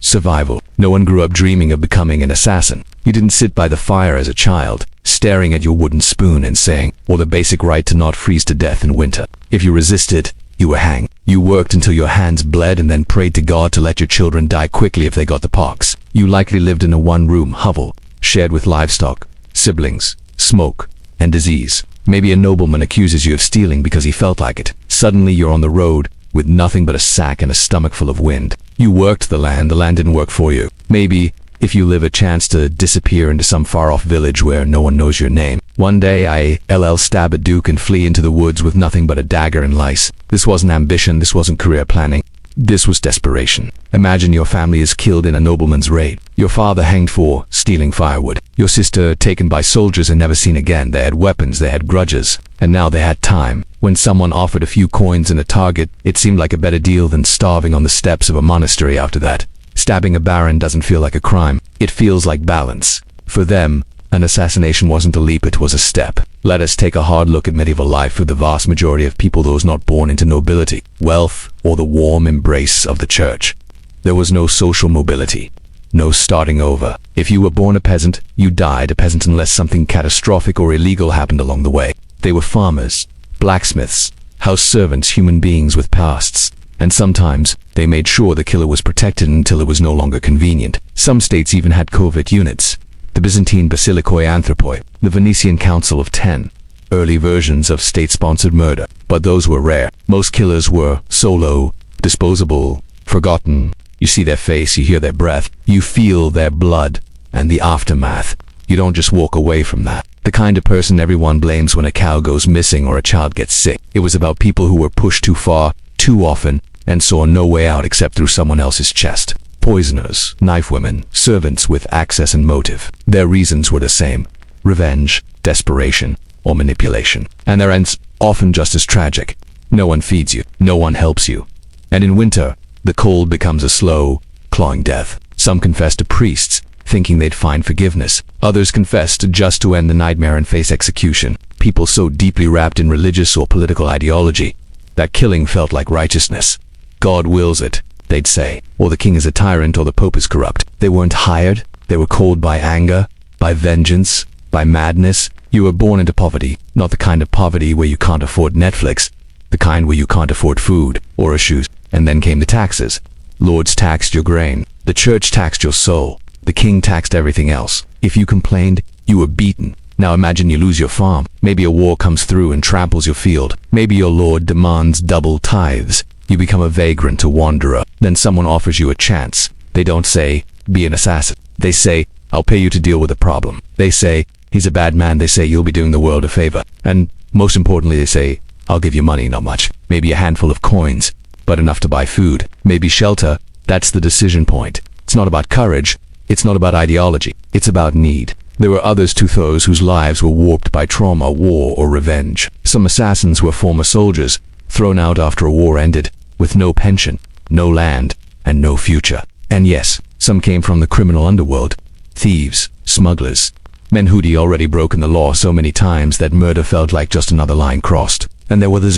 survival. No one grew up dreaming of becoming an assassin. You didn't sit by the fire as a child, staring at your wooden spoon and saying, or the basic right to not freeze to death in winter. If you resisted, you were hanged. You worked until your hands bled and then prayed to God to let your children die quickly if they got the pox. You likely lived in a one-room hovel, shared with livestock, siblings, smoke, and disease. Maybe a nobleman accuses you of stealing because he felt like it. Suddenly you're on the road with nothing but a sack and a stomach full of wind. You worked the land didn't work for you. Maybe, if you live a chance to disappear into some far-off village where no one knows your name. One day I'll stab a duke and flee into the woods with nothing but a dagger and lice. This wasn't ambition, this wasn't career planning. This was desperation. Imagine your family is killed in a nobleman's raid. Your father hanged for stealing firewood. Your sister taken by soldiers and never seen again. They had weapons, they had grudges, and now they had time. When someone offered a few coins and a target, it seemed like a better deal than starving on the steps of a monastery after that. Stabbing a baron doesn't feel like a crime. It feels like balance. For them, an assassination wasn't a leap, it was a step. Let us take a hard look at medieval life for the vast majority of people, those not born into nobility, wealth, or the warm embrace of the church. There was no social mobility, no starting over. If you were born a peasant, you died a peasant unless something catastrophic or illegal happened along the way. They were farmers, blacksmiths, house servants, human beings with pasts. And sometimes, they made sure the killer was protected until it was no longer convenient. Some states even had covert units. The Byzantine Basilikoi Anthropoi, the Venetian Council of 10, early versions of state-sponsored murder. But those were rare. Most killers were solo, disposable, forgotten. You see their face, you hear their breath, you feel their blood, and the aftermath. You don't just walk away from that. The kind of person everyone blames when a cow goes missing or a child gets sick. It was about people who were pushed too far, too often, and saw no way out except through someone else's chest. Poisoners, knife women, servants with access and motive. Their reasons were the same: revenge, desperation, or manipulation. And their ends often just as tragic. No one feeds you, no one helps you. And in winter, the cold becomes a slow, clawing death. Some confessed to priests, thinking they'd find forgiveness. Others confessed just to end the nightmare and face execution. People so deeply wrapped in religious or political ideology that killing felt like righteousness. God wills it. they'd say, or the king is a tyrant, or the pope is corrupt. They weren't hired. They were called by anger, by vengeance, by madness. You were born into poverty, not the kind of poverty where you can't afford Netflix, the kind where you can't afford food or a shoes. And then came the taxes. Lords taxed your grain. The church taxed your soul. The king taxed everything else. If you complained, you were beaten. Now imagine you lose your farm. Maybe a war comes through and tramples your field. Maybe your lord demands double tithes. You become a vagrant, a wanderer. Then someone offers you a chance. They don't say, be an assassin. They say, I'll pay you to deal with the problem. They say, he's a bad man. They say, you'll be doing the world a favor. And most importantly, they say, I'll give you money, not much. Maybe a handful of coins, but enough to buy food. Maybe shelter. That's the decision point. It's not about courage. It's not about ideology. It's about need. There were others too, those whose lives were warped by trauma, war, or revenge. Some assassins were former soldiers, thrown out after a war ended, with no pension, no land, and no future. And yes, some came from the criminal underworld. Thieves, smugglers, men who'd already broken the law so many times that murder felt like just another line crossed. And there were others.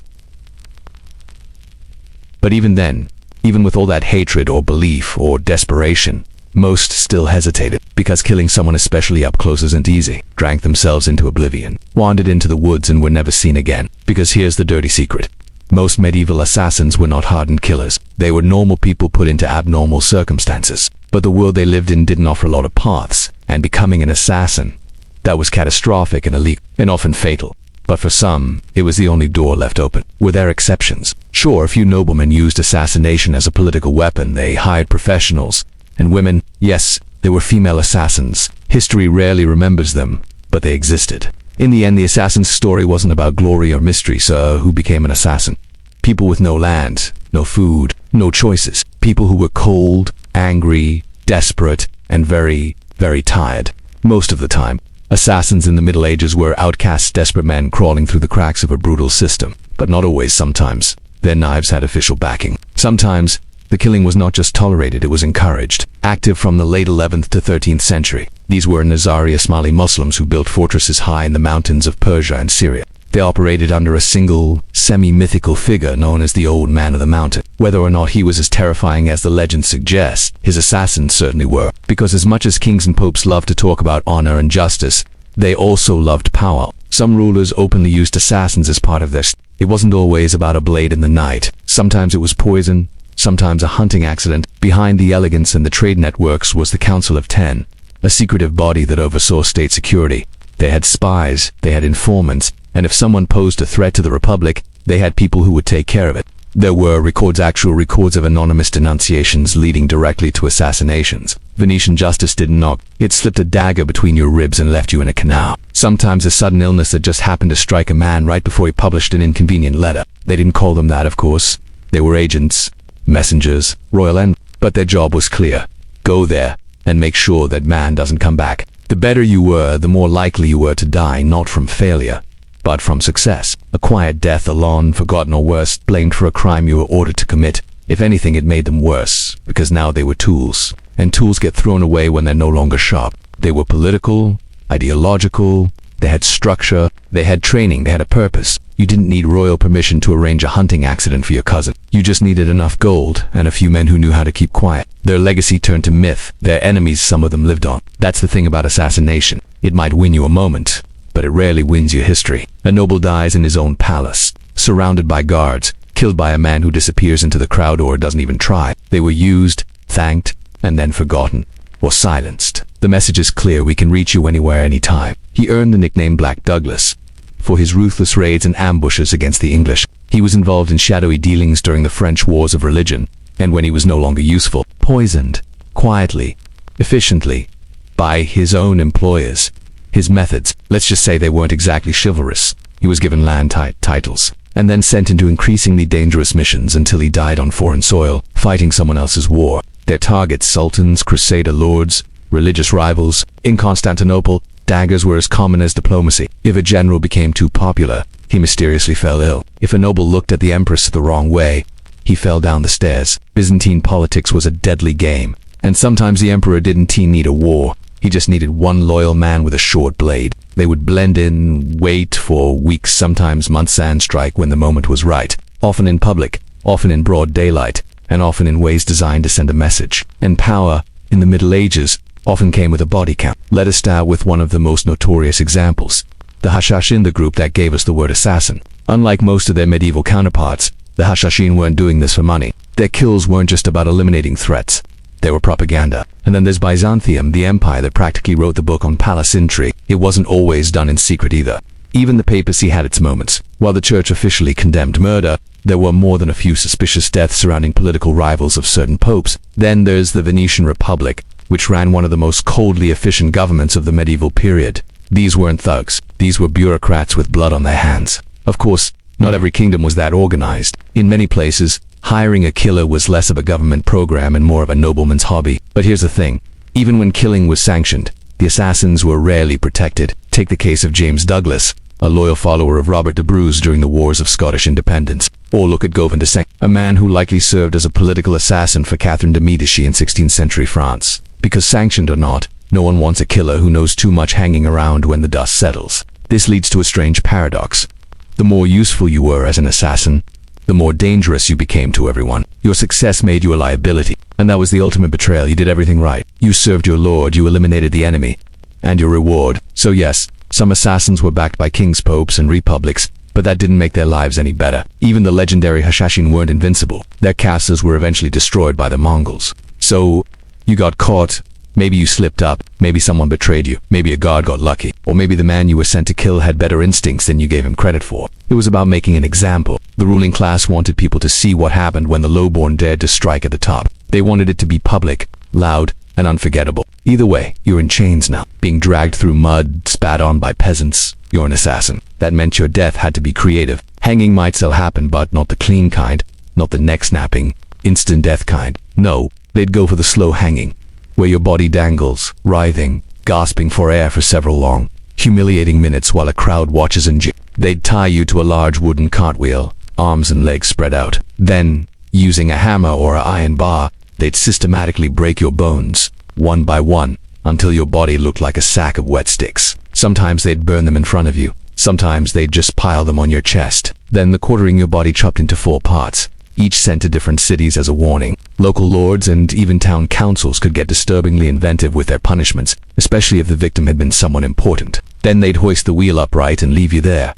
But even then, even with all that hatred or belief or desperation, most still hesitated, because killing someone especially up close isn't easy. Drank themselves into oblivion, wandered into the woods and were never seen again. Because here's the dirty secret. Most medieval assassins were not hardened killers. They were normal people put into abnormal circumstances. But the world they lived in didn't offer a lot of paths, and becoming an assassin, that was catastrophic and illegal, and often fatal. But for some, it was the only door left open. Were there exceptions? Sure, a few noblemen used assassination as a political weapon. They hired professionals. And women, yes, there were female assassins. History rarely remembers them, but they existed. In the end, the assassin's story wasn't about glory or mystery, so who became an assassin? People with no land, no food, no choices. People who were cold, angry, desperate, and very, very tired. Most of the time, assassins in the Middle Ages were outcast, desperate men crawling through the cracks of a brutal system. But not always. Sometimes, their knives had official backing. Sometimes, the killing was not just tolerated, it was encouraged. Active from the late 11th to 13th century. These were Nizari Ismaili Muslims who built fortresses high in the mountains of Persia and Syria. They operated under a single, semi-mythical figure known as the Old Man of the Mountain. Whether or not he was as terrifying as the legend suggests, his assassins certainly were. Because as much as kings and popes loved to talk about honor and justice, they also loved power. Some rulers openly used assassins as part of their It wasn't always about a blade in the night. Sometimes it was poison, sometimes a hunting accident. Behind the elegance and the trade networks was the Council of Ten, a secretive body that oversaw state security. They had spies, they had informants, and if someone posed a threat to the Republic, they had people who would take care of it. There were actual records of anonymous denunciations leading directly to assassinations. Venetian justice didn't knock. It slipped a dagger between your ribs and left you in a canal. Sometimes a sudden illness that just happened to strike a man right before he published an inconvenient letter. They didn't call them that, of course. They were agents, messengers, royal envoys. But their job was clear. Go there and make sure that man doesn't come back. The better you were, the more likely you were to die, not from failure, but from success. A quiet death, alone, forgotten, or worse, blamed for a crime you were ordered to commit. If anything, it made them worse, because now they were tools. And tools get thrown away when they're no longer sharp. They were political, ideological, they had structure, they had training, they had a purpose. You didn't need royal permission to arrange a hunting accident for your cousin. You just needed enough gold and a few men who knew how to keep quiet. Their legacy turned to myth. Their enemies, some of them, lived on. That's the thing about assassination. It might win you a moment, but it rarely wins your history. A noble dies in his own palace, surrounded by guards, killed by a man who disappears into the crowd or doesn't even try. They were used, thanked, and then forgotten, or silenced. The message is clear: we can reach you anywhere, anytime. He earned the nickname Black Douglas for his ruthless raids and ambushes against the English. He was involved in shadowy dealings during the French Wars of Religion, and when he was no longer useful, poisoned, quietly, efficiently, by his own employers. His methods, let's just say they weren't exactly chivalrous. He was given land titles, and then sent into increasingly dangerous missions until he died on foreign soil, fighting someone else's war. Their targets: sultans, crusader lords, religious rivals. In Constantinople, daggers were as common as diplomacy. If a general became too popular, he mysteriously fell ill. If a noble looked at the empress the wrong way, he fell down the stairs. Byzantine politics was a deadly game, and sometimes the emperor didn't need a war. He just needed one loyal man with a short blade. They would blend in, wait for weeks, sometimes months, and strike when the moment was right. Often in public, often in broad daylight. and often in ways designed to send a message. And power, in the Middle Ages, often came with a body count. Let us start with one of the most notorious examples, the Hashashin, the group that gave us the word assassin. Unlike most of their medieval counterparts, the Hashashin weren't doing this for money. Their kills weren't just about eliminating threats. They were propaganda. And then there's Byzantium, the empire that practically wrote the book on palace intrigue. It wasn't always done in secret either. Even the papacy had its moments. While the church officially condemned murder, there were more than a few suspicious deaths surrounding political rivals of certain popes. Then there's the Venetian Republic, which ran one of the most coldly efficient governments of the medieval period. These weren't thugs. These were bureaucrats with blood on their hands. Of course, not every kingdom was that organized. In many places, hiring a killer was less of a government program and more of a nobleman's hobby. But here's the thing. Even when killing was sanctioned, the assassins were rarely protected. Take the case of James Douglas, a loyal follower of Robert de Bruce during the Wars of Scottish Independence. Or look at Gauvin de Saint, a man who likely served as a political assassin for Catherine de Medici in 16th century France. Because sanctioned or not, no one wants a killer who knows too much hanging around when the dust settles. This leads to a strange paradox. The more useful you were as an assassin, the more dangerous you became to everyone. Your success made you a liability, and that was the ultimate betrayal. You did everything right. You served your lord, you eliminated the enemy, and your reward. So yes, some assassins were backed by kings, popes, and republics, but that didn't make their lives any better. Even the legendary Hashashin weren't invincible. Their castles were eventually destroyed by the Mongols. So, you got caught. Maybe you slipped up, maybe someone betrayed you, maybe a guard got lucky, or maybe the man you were sent to kill had better instincts than you gave him credit for. It was about making an example. The ruling class wanted people to see what happened when the lowborn dared to strike at the top. They wanted it to be public, loud, and unforgettable. Either way, you're in chains now, being dragged through mud, spat on by peasants. You're an assassin. That meant your death had to be creative. Hanging might still happen, but not the clean kind, not the neck-snapping, instant death kind. No, they'd go for the slow hanging, where your body dangles, writhing, gasping for air for several long, humiliating minutes while a crowd watches and they'd tie you to a large wooden cartwheel, arms and legs spread out. Then, using a hammer or an iron bar, they'd systematically break your bones, one by one, until your body looked like a sack of wet sticks. Sometimes they'd burn them in front of you. Sometimes they'd just pile them on your chest. Then the quartering your body chopped into 4 parts, each sent to different cities as a warning. Local lords and even town councils could get disturbingly inventive with their punishments, especially if the victim had been someone important. Then they'd hoist the wheel upright and leave you there.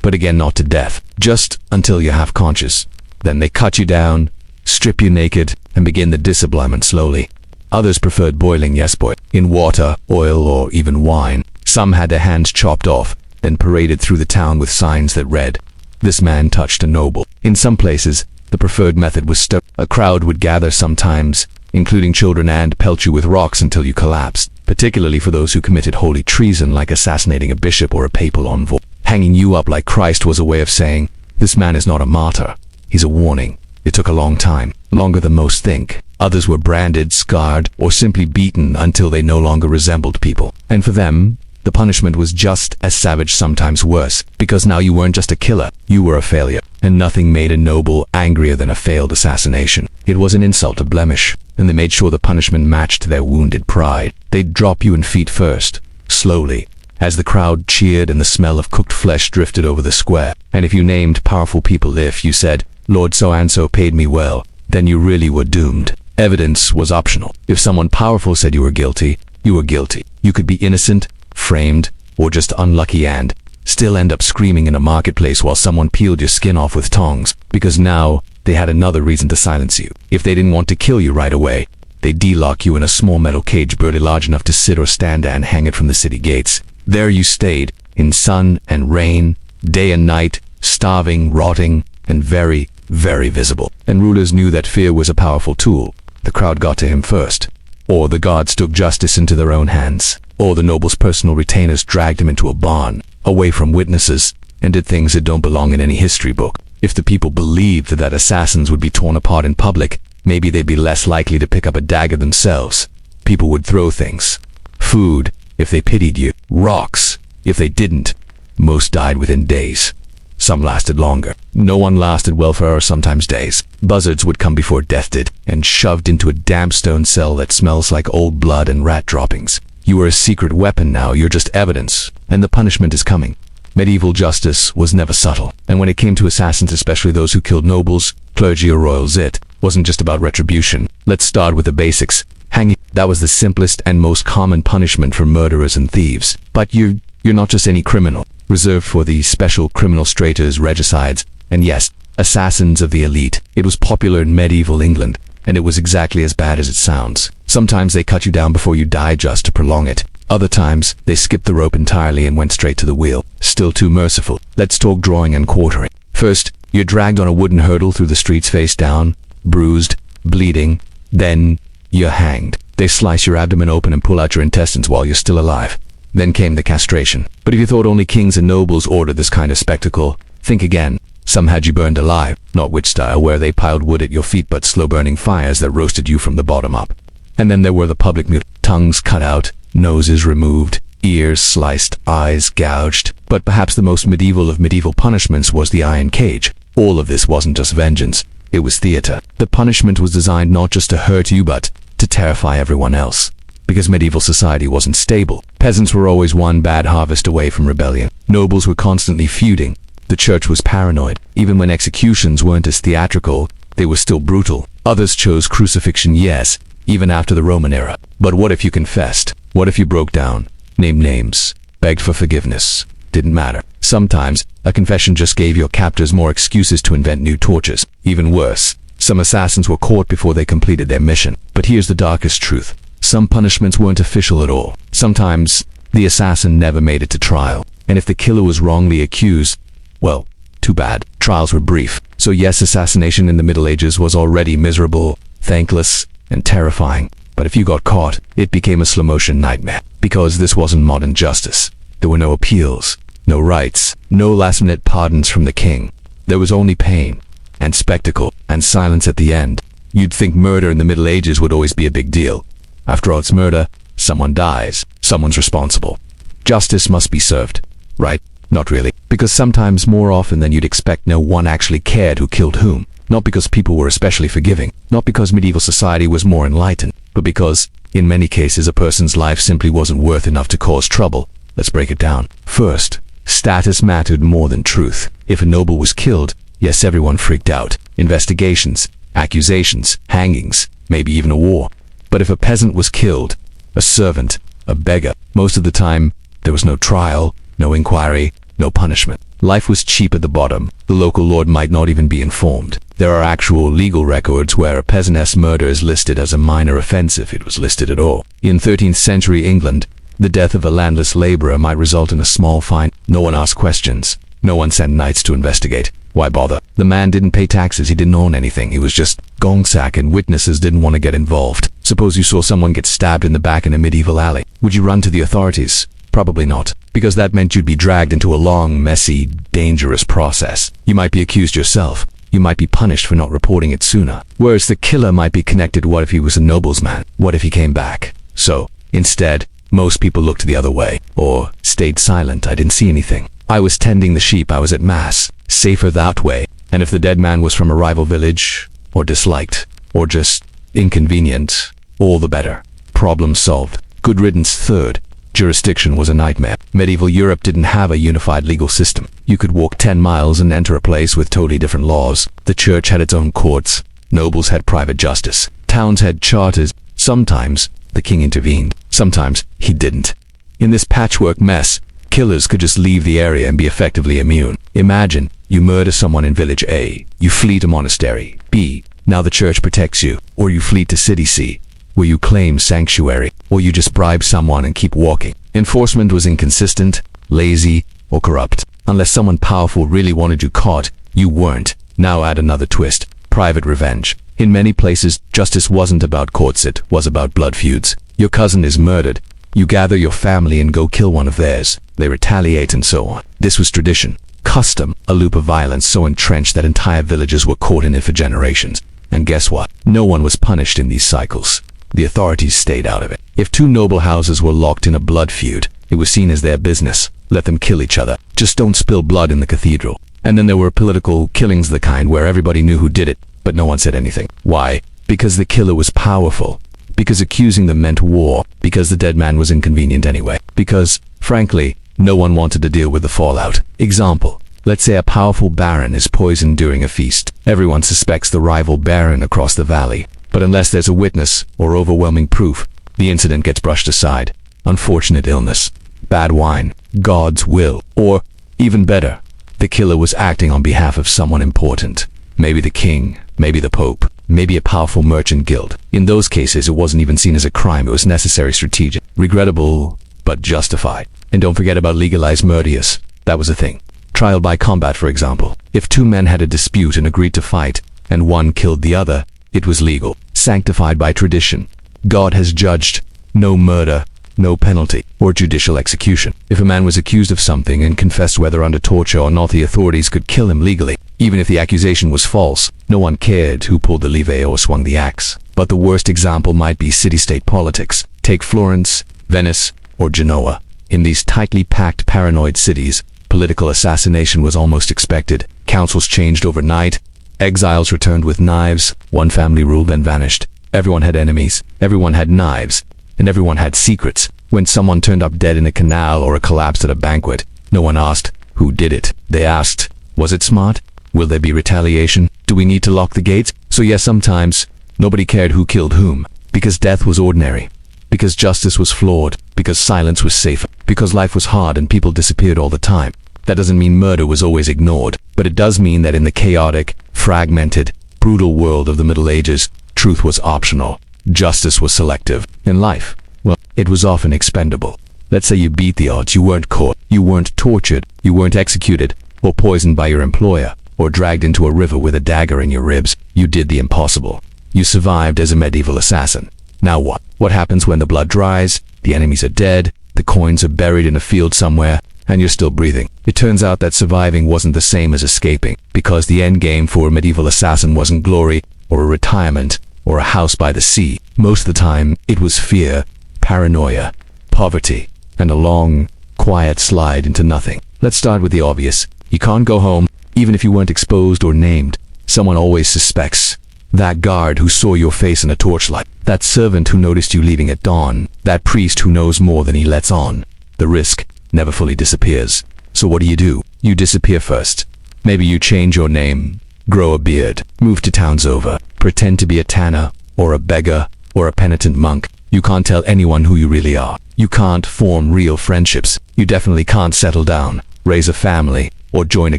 But again, not to death, just until you're half conscious. Then they cut you down, strip you naked, and begin the disembowelment slowly. Others preferred boiling, yes boy, in water, oil, or even wine. Some had their hands chopped off, then paraded through the town with signs that read, "This man touched a noble." In some places, the preferred method was a crowd would gather sometimes, including children, and pelt you with rocks until you collapsed, particularly for those who committed holy treason like assassinating a bishop or a papal envoy. Hanging you up like Christ was a way of saying, this man is not a martyr, he's a warning. It took a long time, longer than most think. Others were branded, scarred, or simply beaten until they no longer resembled people. And for them, the punishment was just as savage, sometimes worse, because now you weren't just a killer, you were a failure. And nothing made a noble angrier than a failed assassination. It was an insult, a blemish, and they made sure the punishment matched their wounded pride. They'd drop you in feet first, slowly, as the crowd cheered and the smell of cooked flesh drifted over the square. And if you named powerful people, if you said, "Lord so-and-so paid me well," then you really were doomed. Evidence was optional. If someone powerful said you were guilty, you were guilty. You could be innocent, framed, or just unlucky and still end up screaming in a marketplace while someone peeled your skin off with tongs, because now they had another reason to silence you. If they didn't want to kill you right away, they'd de-lock you in a small metal cage barely large enough to sit or stand and hang it from the city gates. There you stayed, in sun and rain, day and night, starving, rotting, and very, very visible. And rulers knew that fear was a powerful tool. The crowd got to him first, or the guards took justice into their own hands, or the noble's personal retainers dragged him into a barn, away from witnesses, and did things that don't belong in any history book. If the people believed that assassins would be torn apart in public, maybe they'd be less likely to pick up a dagger themselves. People would throw things. Food, if they pitied you. Rocks, if they didn't. Most died within days. Some lasted longer. No one lasted well for hours, sometimes days. Buzzards would come before death did, and shoved into a damp stone cell that smells like old blood and rat droppings. You are a secret weapon now, you're just evidence, and the punishment is coming. Medieval justice was never subtle, and when it came to assassins, especially those who killed nobles, clergy, or royals, it wasn't just about retribution. Let's start with the basics. Hanging. That was the simplest and most common punishment for murderers and thieves. But you're not just any criminal. Reserved for the special criminal straighters, regicides, and yes, assassins of the elite. It was popular in medieval England, and it was exactly as bad as it sounds. Sometimes they cut you down before you died just to prolong it. Other times, they skipped the rope entirely and went straight to the wheel. Still too merciful. Let's talk drawing and quartering. First, you're dragged on a wooden hurdle through the streets face down, bruised, bleeding. Then, you're hanged. They slice your abdomen open and pull out your intestines while you're still alive. Then came the castration. But if you thought only kings and nobles ordered this kind of spectacle, think again. Some had you burned alive, not witch style where they piled wood at your feet, but slow-burning fires that roasted you from the bottom up. And then there were the public tongues cut out, noses removed, ears sliced, eyes gouged. But perhaps the most medieval of medieval punishments was the iron cage. All of this wasn't just vengeance, it was theater. The punishment was designed not just to hurt you, but to terrify everyone else. Because medieval society wasn't stable. Peasants were always one bad harvest away from rebellion. Nobles were constantly feuding. The church was paranoid. Even when executions weren't as theatrical, they were still brutal. Others chose crucifixion, yes, even after the Roman era. But what if you confessed? What if you broke down, named names, begged for forgiveness? Didn't matter. Sometimes, a confession just gave your captors more excuses to invent new tortures. Even worse, some assassins were caught before they completed their mission. But here's the darkest truth. Some punishments weren't official at all. Sometimes, the assassin never made it to trial. And if the killer was wrongly accused, well, too bad. Trials were brief. So yes, assassination in the Middle Ages was already miserable, thankless, and terrifying. But if you got caught, it became a slow-motion nightmare. Because this wasn't modern justice. There were no appeals, no rights, no last-minute pardons from the king. There was only pain, and spectacle, and silence at the end. You'd think murder in the Middle Ages would always be a big deal. After all, it's murder. Someone dies. Someone's responsible. Justice must be served. Right? Not really. Because sometimes, more often than you'd expect, no one actually cared who killed whom. Not because people were especially forgiving. Not because medieval society was more enlightened. But because, in many cases, a person's life simply wasn't worth enough to cause trouble. Let's break it down. First, status mattered more than truth. If a noble was killed, yes, everyone freaked out. Investigations, accusations, hangings, maybe even a war. But if a peasant was killed, a servant, a beggar, most of the time, there was no trial, no inquiry, no punishment. Life was cheap at the bottom. The local lord might not even be informed. There are actual legal records where a peasantess murder is listed as a minor offense if it was listed at all. In 13th century England, the death of a landless laborer might result in a small fine. No one asked questions. No one sent knights to investigate. Why bother? The man didn't pay taxes, he didn't own anything, he was just gong sack, and witnesses didn't want to get involved. Suppose you saw someone get stabbed in the back in a medieval alley. Would you run to the authorities? Probably not, because that meant you'd be dragged into a long, messy, dangerous process. You might be accused yourself. You might be punished for not reporting it sooner. Whereas the killer might be connected. What if he was a nobleman? What if he came back? So, instead, most people looked the other way, or stayed silent. I didn't see anything. I was tending the sheep, I was at mass. Safer that way. And if the dead man was from a rival village, or disliked, or just inconvenient, all the better. Problem solved. Good riddance. Third, jurisdiction was a nightmare. Medieval Europe didn't have a unified legal system. You could walk 10 miles and enter a place with totally different laws. The church had its own courts. Nobles had private justice. Towns had charters. Sometimes, the king intervened. Sometimes, he didn't. In this patchwork mess, killers could just leave the area and be effectively immune. Imagine, you murder someone in village A. You flee to monastery B. Now the church protects you. Or you flee to city C, where you claim sanctuary. Or you just bribe someone and keep walking. Enforcement was inconsistent, lazy, or corrupt. Unless someone powerful really wanted you caught, you weren't. Now add another twist. Private revenge. In many places, justice wasn't about courts, it was about blood feuds. Your cousin is murdered. You gather your family and go kill one of theirs. They retaliate and so on. This was tradition. Custom, a loop of violence so entrenched that entire villages were caught in it for generations. And guess what? No one was punished in these cycles. The authorities stayed out of it. If two noble houses were locked in a blood feud, it was seen as their business. Let them kill each other. Just don't spill blood in the cathedral. And then there were political killings, the kind where everybody knew who did it, but no one said anything. Why? Because the killer was powerful. Because accusing them meant war. Because the dead man was inconvenient anyway. Because, frankly, No one wanted to deal with the fallout. Example. Let's say a powerful baron is poisoned during a feast. Everyone suspects the rival baron across the valley. But unless there's a witness or overwhelming proof, the incident gets brushed aside. Unfortunate illness. Bad wine. God's will. Or, even better, the killer was acting on behalf of someone important. Maybe the king, maybe the pope, maybe a powerful merchant guild. In those cases, it wasn't even seen as a crime. It was necessary, strategic, regrettable, but justified. And don't forget about legalized murderers. That was a thing. Trial by combat, for example. If two men had a dispute and agreed to fight, and one killed the other, it was legal, sanctified by tradition. God has judged no murder, no penalty, or judicial execution. If a man was accused of something and confessed whether under torture or not, the authorities could kill him legally. Even if the accusation was false, no one cared who pulled the lever or swung the axe. But the worst example might be city-state politics. Take Florence, Venice, or Genoa. In these tightly packed, paranoid cities, political assassination was almost expected. Councils changed overnight. Exiles returned with knives. One family ruled then vanished. Everyone had enemies. Everyone had knives. And everyone had secrets. When someone turned up dead in a canal or collapsed at a banquet, no one asked, who did it? They asked, was it smart? Will there be retaliation? Do we need to lock the gates? So yes, sometimes, nobody cared who killed whom. Because death was ordinary. Because justice was flawed. Because silence was safer. Because life was hard and people disappeared all the time. That doesn't mean murder was always ignored. But it does mean that in the chaotic, fragmented, brutal world of the Middle Ages, truth was optional. Justice was selective. In life, well, it was often expendable. Let's say you beat the odds. You weren't caught. You weren't tortured. You weren't executed or poisoned by your employer or dragged into a river with a dagger in your ribs. You did the impossible. You survived as a medieval assassin. Now what? What happens when the blood dries, the enemies are dead, the coins are buried in a field somewhere, and you're still breathing? It turns out that surviving wasn't the same as escaping, because the end game for a medieval assassin wasn't glory or a retirement or a house by the sea. Most of the time, it was fear, paranoia, poverty, and a long, quiet slide into nothing. Let's start with the obvious. You can't go home, even if you weren't exposed or named. Someone always suspects. That guard who saw your face in a torchlight. That servant who noticed you leaving at dawn. That priest who knows more than he lets on. The risk never fully disappears. So what do? You disappear first. Maybe you change your name, grow a beard, move to towns over, pretend to be a tanner, or a beggar, or a penitent monk. You can't tell anyone who you really are. You can't form real friendships. You definitely can't settle down, raise a family, or join a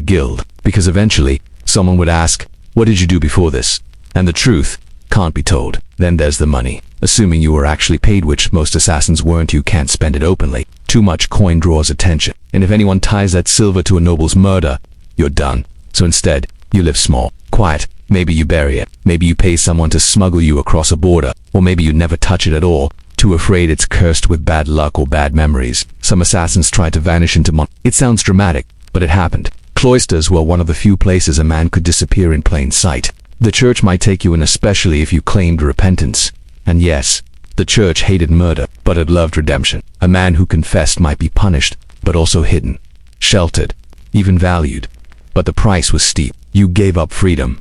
guild. Because eventually, someone would ask, what did you do before this? And the truth can't be told. Then there's the money. Assuming you were actually paid, which most assassins weren't, you can't spend it openly. Too much coin draws attention. And if anyone ties that silver to a noble's murder, you're done. So instead, you live small, quiet. Maybe you bury it. Maybe you pay someone to smuggle you across a border. Or maybe you never touch it at all, too afraid it's cursed with bad luck or bad memories. Some assassins tried to vanish into It sounds dramatic, but it happened. Cloisters were one of the few places a man could disappear in plain sight. The church might take you in, especially if you claimed repentance. And yes, the church hated murder, but it loved redemption. A man who confessed might be punished, but also hidden, sheltered, even valued. But the price was steep. You gave up freedom,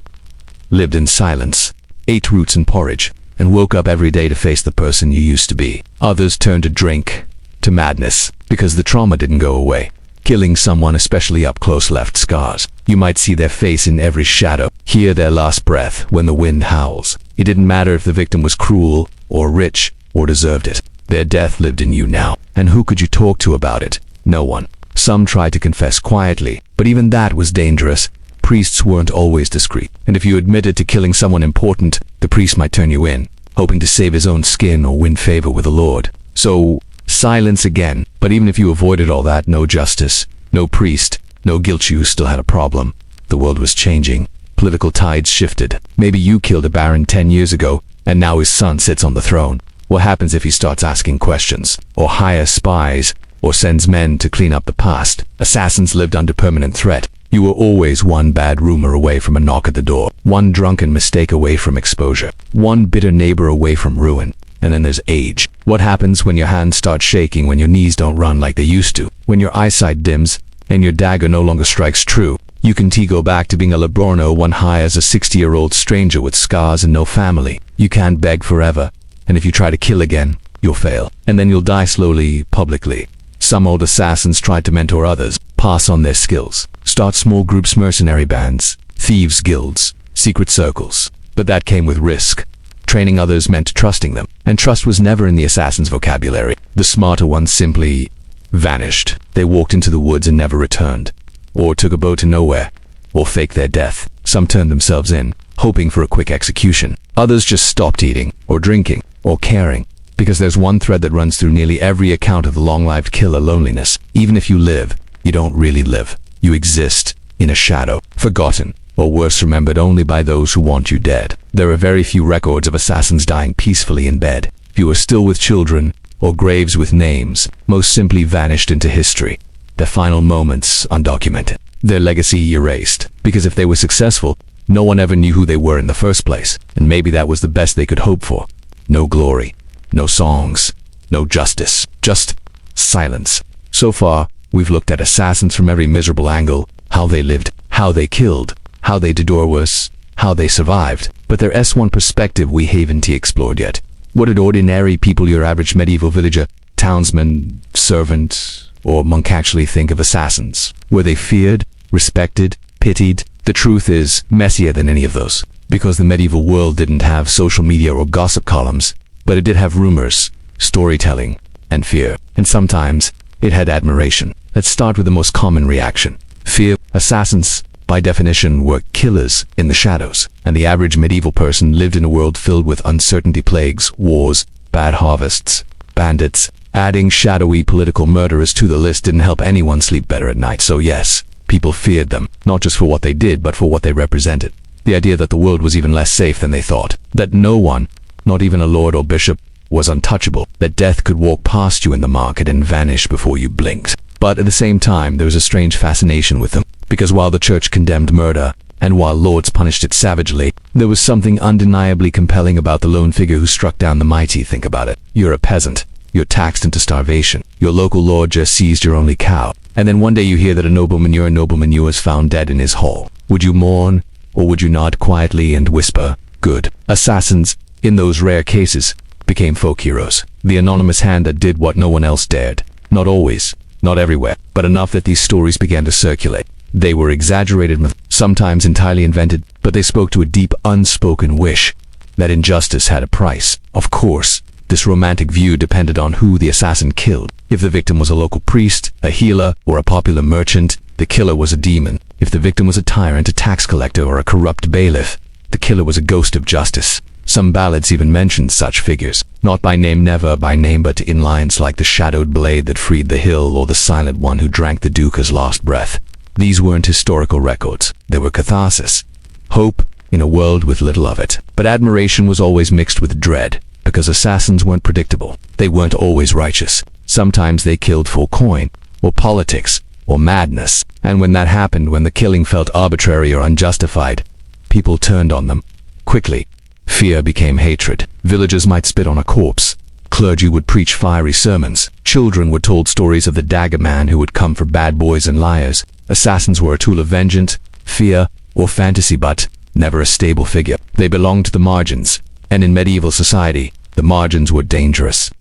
lived in silence, ate roots and porridge, and woke up every day to face the person you used to be. Others turned to drink, to madness, because the trauma didn't go away. Killing someone, especially up close, left scars. You might see their face in every shadow, hear their last breath when the wind howls. It didn't matter if the victim was cruel, or rich, or deserved it. Their death lived in you now. And who could you talk to about it? No one. Some tried to confess quietly, but even that was dangerous. Priests weren't always discreet. And if you admitted to killing someone important, the priest might turn you in, hoping to save his own skin or win favor with the Lord. So, silence again. But even if you avoided all that, no justice, no priest, no guilt, you still had a problem. The world was changing. Political tides shifted. Maybe you killed a baron 10 years ago, and now his son sits on the throne. What happens if he starts asking questions, or hires spies, or sends men to clean up the past? Assassins lived under permanent threat. You were always one bad rumor away from a knock at the door, one drunken mistake away from exposure, one bitter neighbor away from ruin. And then there's age. What happens when your hands start shaking, when your knees don't run like they used to, when your eyesight dims, and your dagger no longer strikes true? You can go back to being a Livorno one hires a 60-year-old stranger with scars and no family. You can't beg forever, and if you try to kill again, you'll fail. And then you'll die slowly, publicly. Some old assassins tried to mentor others, pass on their skills, start small groups, mercenary bands, thieves' guilds, secret circles. But that came with risk. Training others meant trusting them, and trust was never in the assassin's vocabulary. The smarter ones simply vanished. They walked into the woods and never returned, or took a boat to nowhere, or faked their death. Some turned themselves in, hoping for a quick execution. Others just stopped eating, or drinking, or caring. Because there's one thread that runs through nearly every account of the long-lived killer: loneliness. Even if you live, you don't really live. You exist in a shadow, forgotten, or worse, remembered only by those who want you dead. There are very few records of assassins dying peacefully in bed. Fewer still with children, or graves with names. Most simply vanished into history, their final moments undocumented, their legacy erased. Because if they were successful, no one ever knew who they were in the first place, and maybe that was the best they could hope for. No glory, no songs, no justice, just silence. So far, we've looked at assassins from every miserable angle: how they lived, how they killed, how they did or worse, how they survived. But there's one perspective we haven't explored yet. What did ordinary people, your average medieval villager, townsman, servant, or monk actually think of assassins? Were they feared, respected, pitied? The truth is messier than any of those, because the medieval world didn't have social media or gossip columns, but it did have rumors, storytelling, and fear. And sometimes it had admiration. Let's start with the most common reaction: fear. Assassins, by definition, were killers in the shadows, and the average medieval person lived in a world filled with uncertainty, plagues, wars, bad harvests, bandits. Adding shadowy political murderers to the list didn't help anyone sleep better at night. So yes, people feared them, not just for what they did, but for what they represented. The idea that the world was even less safe than they thought, that no one, not even a lord or bishop, was untouchable, that death could walk past you in the market and vanish before you blinked. But at the same time, there was a strange fascination with them, because while the church condemned murder, and while lords punished it savagely, there was something undeniably compelling about the lone figure who struck down the mighty. Think about it. You're a peasant. You're taxed into starvation. Your local lord just seized your only cow. And then one day you hear that a nobleman was found dead in his hall. Would you mourn, or would you nod quietly and whisper, "Good"? Assassins, in those rare cases, became folk heroes. The anonymous hand that did what no one else dared. Not always, not everywhere, but enough that these stories began to circulate. They were exaggerated myths, sometimes entirely invented, but they spoke to a deep, unspoken wish that injustice had a price. Of course, this romantic view depended on who the assassin killed. If the victim was a local priest, a healer, or a popular merchant, the killer was a demon. If the victim was a tyrant, a tax collector, or a corrupt bailiff, the killer was a ghost of justice. Some ballads even mentioned such figures, not by name, never by name, but in lines like "the shadowed blade that freed the hill," or "the silent one who drank the duca's last breath." These weren't historical records. They were catharsis, hope in a world with little of it. But admiration was always mixed with dread, because assassins weren't predictable. They weren't always righteous. Sometimes they killed for coin, or politics, or madness. And when that happened, when the killing felt arbitrary or unjustified, people turned on them. Quickly, fear became hatred. Villagers might spit on a corpse. Clergy would preach fiery sermons. Children were told stories of the dagger man who would come for bad boys and liars. Assassins were a tool of vengeance, fear, or fantasy, but never a stable figure. They belonged to the margins, and in medieval society, the margins were dangerous.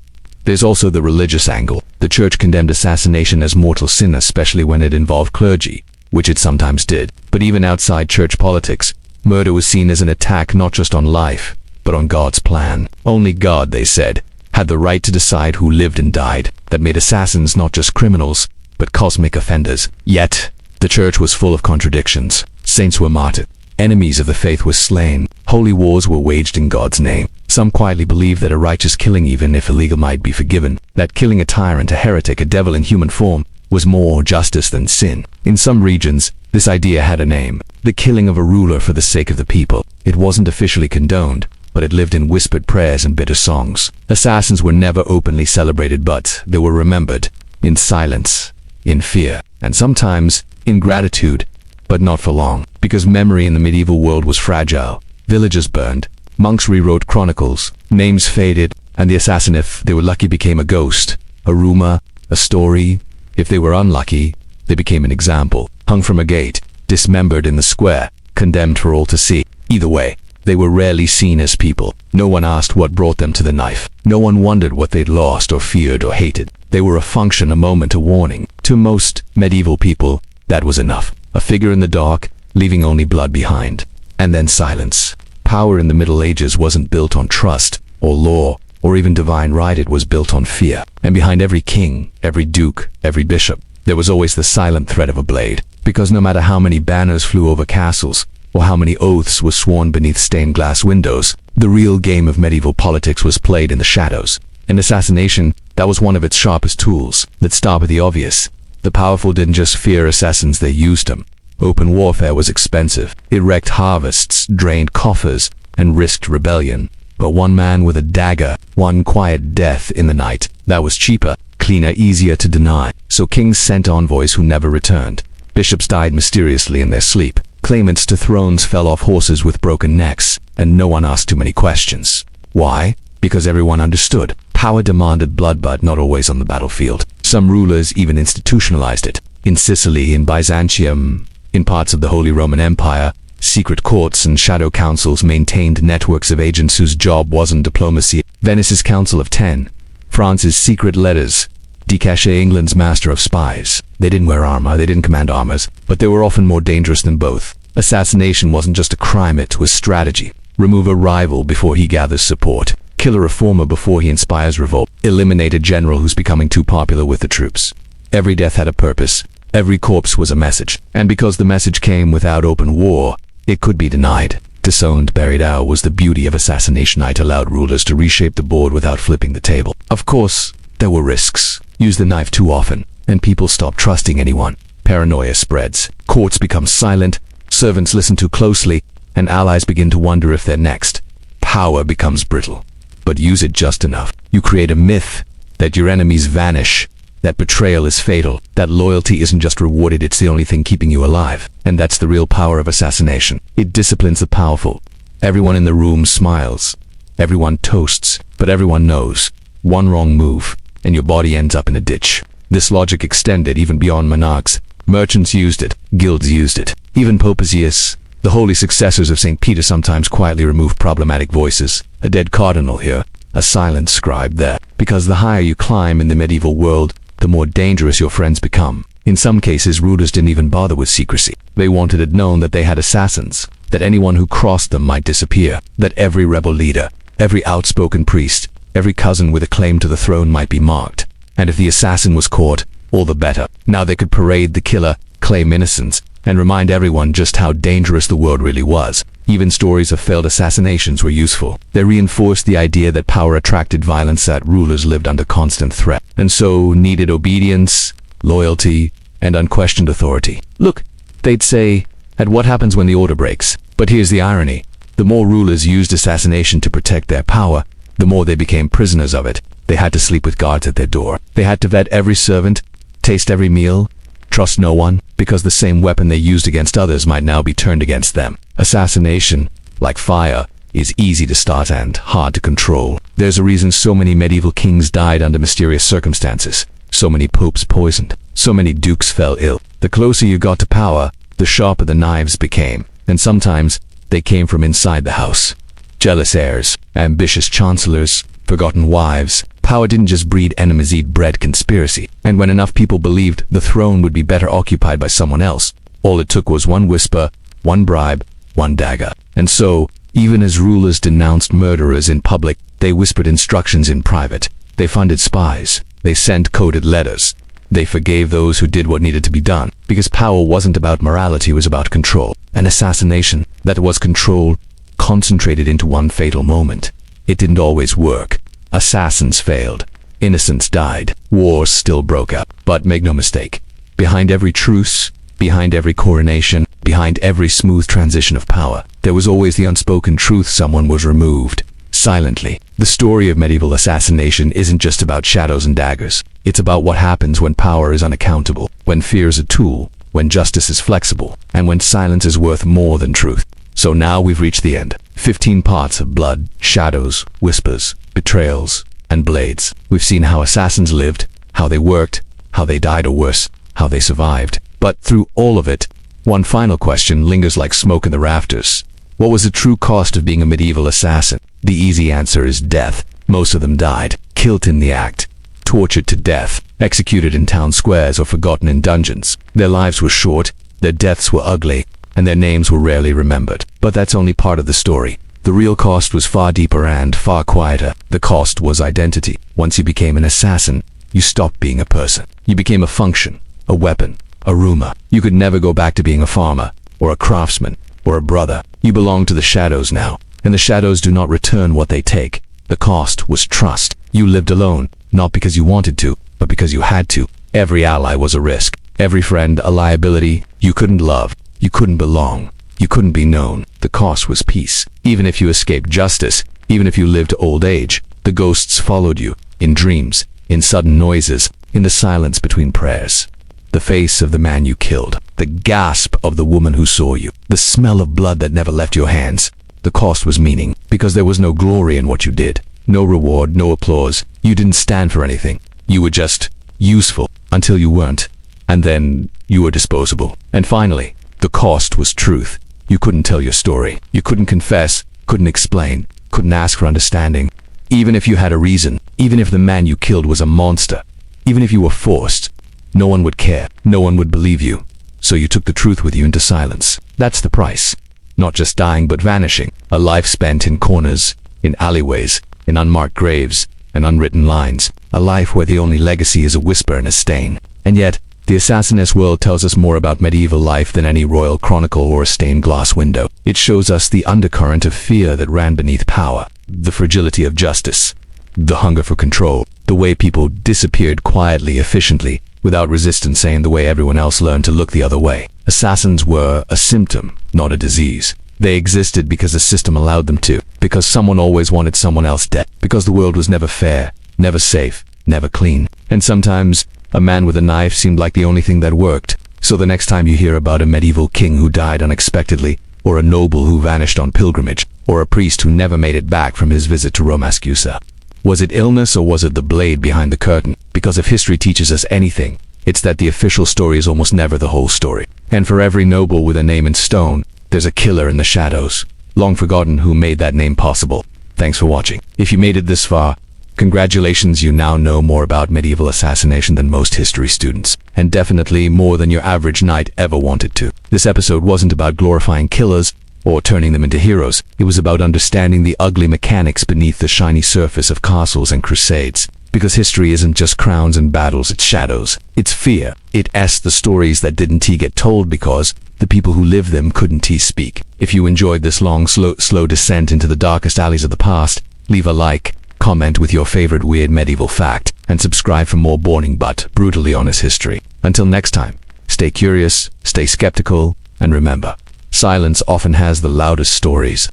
There's also the religious angle. The church condemned assassination as mortal sin, especially when it involved clergy, which it sometimes did. But even outside church politics, murder was seen as an attack not just on life, but on God's plan. Only God, they said, had the right to decide who lived and died. That made assassins not just criminals, but cosmic offenders. Yet, the church was full of contradictions. Saints were martyred. Enemies of the faith were slain. Holy wars were waged in God's name. Some quietly believed that a righteous killing, even if illegal, might be forgiven. That killing a tyrant, a heretic, a devil in human form, was more justice than sin. In some regions, this idea had a name: the killing of a ruler for the sake of the people. It wasn't officially condoned, but it lived in whispered prayers and bitter songs. Assassins were never openly celebrated, but they were remembered in silence, in fear, and sometimes in gratitude, but not for long, because memory in the medieval world was fragile. Villages burned, monks rewrote chronicles, names faded, and the assassin, if they were lucky, became a ghost, a rumor, a story. If they were unlucky, they became an example, hung from a gate, dismembered in the square, condemned for all to see. Either way, They were rarely seen as people. No one asked what brought them to the knife. No one wondered what they'd lost or feared or hated. They were a function, a moment, a warning. To most medieval people, that was enough. A figure in the dark, leaving only blood behind. And then silence. Power in the Middle Ages wasn't built on trust, or law, or even divine right. It was built on fear. And behind every king, every duke, every bishop, there was always the silent threat of a blade. Because no matter how many banners flew over castles, or how many oaths were sworn beneath stained glass windows, the real game of medieval politics was played in the shadows. In assassination, that was one of its sharpest tools. Let's start with the obvious. The powerful didn't just fear assassins, they used them. Open warfare was expensive. It wrecked harvests, drained coffers, and risked rebellion. But one man with a dagger, one quiet death in the night, that was cheaper, cleaner, easier to deny. So kings sent envoys who never returned. Bishops died mysteriously in their sleep. Claimants to thrones fell off horses with broken necks, and no one asked too many questions. Why? Because everyone understood. Power demanded blood, but not always on the battlefield. Some rulers even institutionalized it. In Sicily, in Byzantium, in parts of the Holy Roman Empire, secret courts and shadow councils maintained networks of agents whose job wasn't diplomacy. Venice's Council of Ten, France's secret letters, Decachet, England's master of spies. They didn't wear armor, they didn't command armies, but they were often more dangerous than both. Assassination wasn't just a crime, it was strategy. Remove a rival before he gathers support. Kill a reformer before he inspires revolt. Eliminate a general who's becoming too popular with the troops. Every death had a purpose. Every corpse was a message. And because the message came without open war, it could be denied. Disowned, buried out was the beauty of assassination. It allowed rulers to reshape the board without flipping the table. Of course, there were risks. Use the knife too often, and people stop trusting anyone. Paranoia spreads. Courts become silent, servants listen too closely, and allies begin to wonder if they're next. Power becomes brittle. But use it just enough. You create a myth that your enemies vanish, that betrayal is fatal, that loyalty isn't just rewarded, it's the only thing keeping you alive. And that's the real power of assassination. It disciplines the powerful. Everyone in the room smiles. Everyone toasts, but everyone knows. One wrong move, and your body ends up in a ditch. This logic extended even beyond monarchs. Merchants used it. Guilds used it. Even Popesius, the holy successors of St. Peter, sometimes quietly removed problematic voices. A dead cardinal here, a silent scribe there. Because the higher you climb in the medieval world, the more dangerous your friends become. In some cases, rulers didn't even bother with secrecy. They wanted it known that they had assassins, that anyone who crossed them might disappear, that every rebel leader, every outspoken priest, every cousin with a claim to the throne might be marked. And if the assassin was caught, all the better. Now they could parade the killer, claim innocence, and remind everyone just how dangerous the world really was. Even stories of failed assassinations were useful. They reinforced the idea that power attracted violence, that rulers lived under constant threat, and so needed obedience, loyalty, and unquestioned authority. Look, they'd say, at what happens when the order breaks? But here's the irony. The more rulers used assassination to protect their power, the more they became prisoners of it. They had to sleep with guards at their door. They had to vet every servant, taste every meal, trust no one, because the same weapon they used against others might now be turned against them. Assassination, like fire, is easy to start and hard to control. There's a reason so many medieval kings died under mysterious circumstances. So many popes poisoned. So many dukes fell ill. The closer you got to power, the sharper the knives became. And sometimes, they came from inside the house. Jealous heirs, ambitious chancellors, forgotten wives. Power didn't just breed enemies, it bred conspiracy. And when enough people believed the throne would be better occupied by someone else, all it took was one whisper, one bribe, one dagger. And so, even as rulers denounced murderers in public, they whispered instructions in private. They funded spies. They sent coded letters. They forgave those who did what needed to be done. Because power wasn't about morality, it was about control. An assassination that was control concentrated into one fatal moment. It didn't always work. Assassins failed. Innocents died. Wars still broke out. But make no mistake, behind every truce, behind every coronation, behind every smooth transition of power, there was always the unspoken truth: someone was removed. Silently. The story of medieval assassination isn't just about shadows and daggers. It's about what happens when power is unaccountable, when fear is a tool, when justice is flexible, and when silence is worth more than truth. So now we've reached the end. 15 parts of blood, shadows, whispers, betrayals, and blades. We've seen how assassins lived, how they worked, how they died, or worse, how they survived. But through all of it, one final question lingers like smoke in the rafters. What was the true cost of being a medieval assassin? The easy answer is death. Most of them died, killed in the act, tortured to death, executed in town squares or forgotten in dungeons. Their lives were short, their deaths were ugly, and their names were rarely remembered. But that's only part of the story. The real cost was far deeper and far quieter. The cost was identity. Once you became an assassin, you stopped being a person. You became a function, a weapon, a rumor. You could never go back to being a farmer, or a craftsman, or a brother. You belong to the shadows now, and the shadows do not return what they take. The cost was trust. You lived alone, not because you wanted to, but because you had to. Every ally was a risk, every friend a liability. You couldn't love, you couldn't belong, you couldn't be known. The cost was peace. Even if you escaped justice, even if you lived to old age, the ghosts followed you, in dreams, in sudden noises, in the silence between prayers. The face of the man you killed, the gasp of the woman who saw you, the smell of blood that never left your hands. The cost was meaning, because there was no glory in what you did. No reward, no applause. You didn't stand for anything. You were just useful until you weren't. And then you were disposable. And finally, the cost was truth. You couldn't tell your story. You couldn't confess, couldn't explain, couldn't ask for understanding. Even if you had a reason, even if the man you killed was a monster, even if you were forced, no one would care. No one would believe you. So you took the truth with you into silence. That's the price. Not just dying, but vanishing. A life spent in corners, in alleyways, in unmarked graves, and unwritten lines. A life where the only legacy is a whisper and a stain. And yet, the assassiness world tells us more about medieval life than any royal chronicle or a stained glass window. It shows us the undercurrent of fear that ran beneath power, the fragility of justice, the hunger for control, the way people disappeared quietly, efficiently, without resistance, saying the way everyone else learned to look the other way. Assassins were a symptom, not a disease. They existed because the system allowed them to, because someone always wanted someone else dead, because the world was never fair, never safe, never clean. And sometimes, a man with a knife seemed like the only thing that worked. So the next time you hear about a medieval king who died unexpectedly, or a noble who vanished on pilgrimage, or a priest who never made it back from his visit to Romascusa, was it illness or was it the blade behind the curtain? Because if history teaches us anything, it's that the official story is almost never the whole story. And for every noble with a name in stone, there's a killer in the shadows, long forgotten, who made that name possible. Thanks for watching. If you made it this far, congratulations, you now know more about medieval assassination than most history students, and definitely more than your average knight ever wanted to. This episode wasn't about glorifying killers or turning them into heroes. It was about understanding the ugly mechanics beneath the shiny surface of castles and crusades. Because history isn't just crowns and battles, it's shadows. It's fear. It's the stories that didn't get told because the people who lived them couldn't speak. If you enjoyed this long, slow descent into the darkest alleys of the past, leave a like, comment with your favorite weird medieval fact, and subscribe for more boring but brutally honest history. Until next time, stay curious, stay skeptical, and remember, silence often has the loudest stories.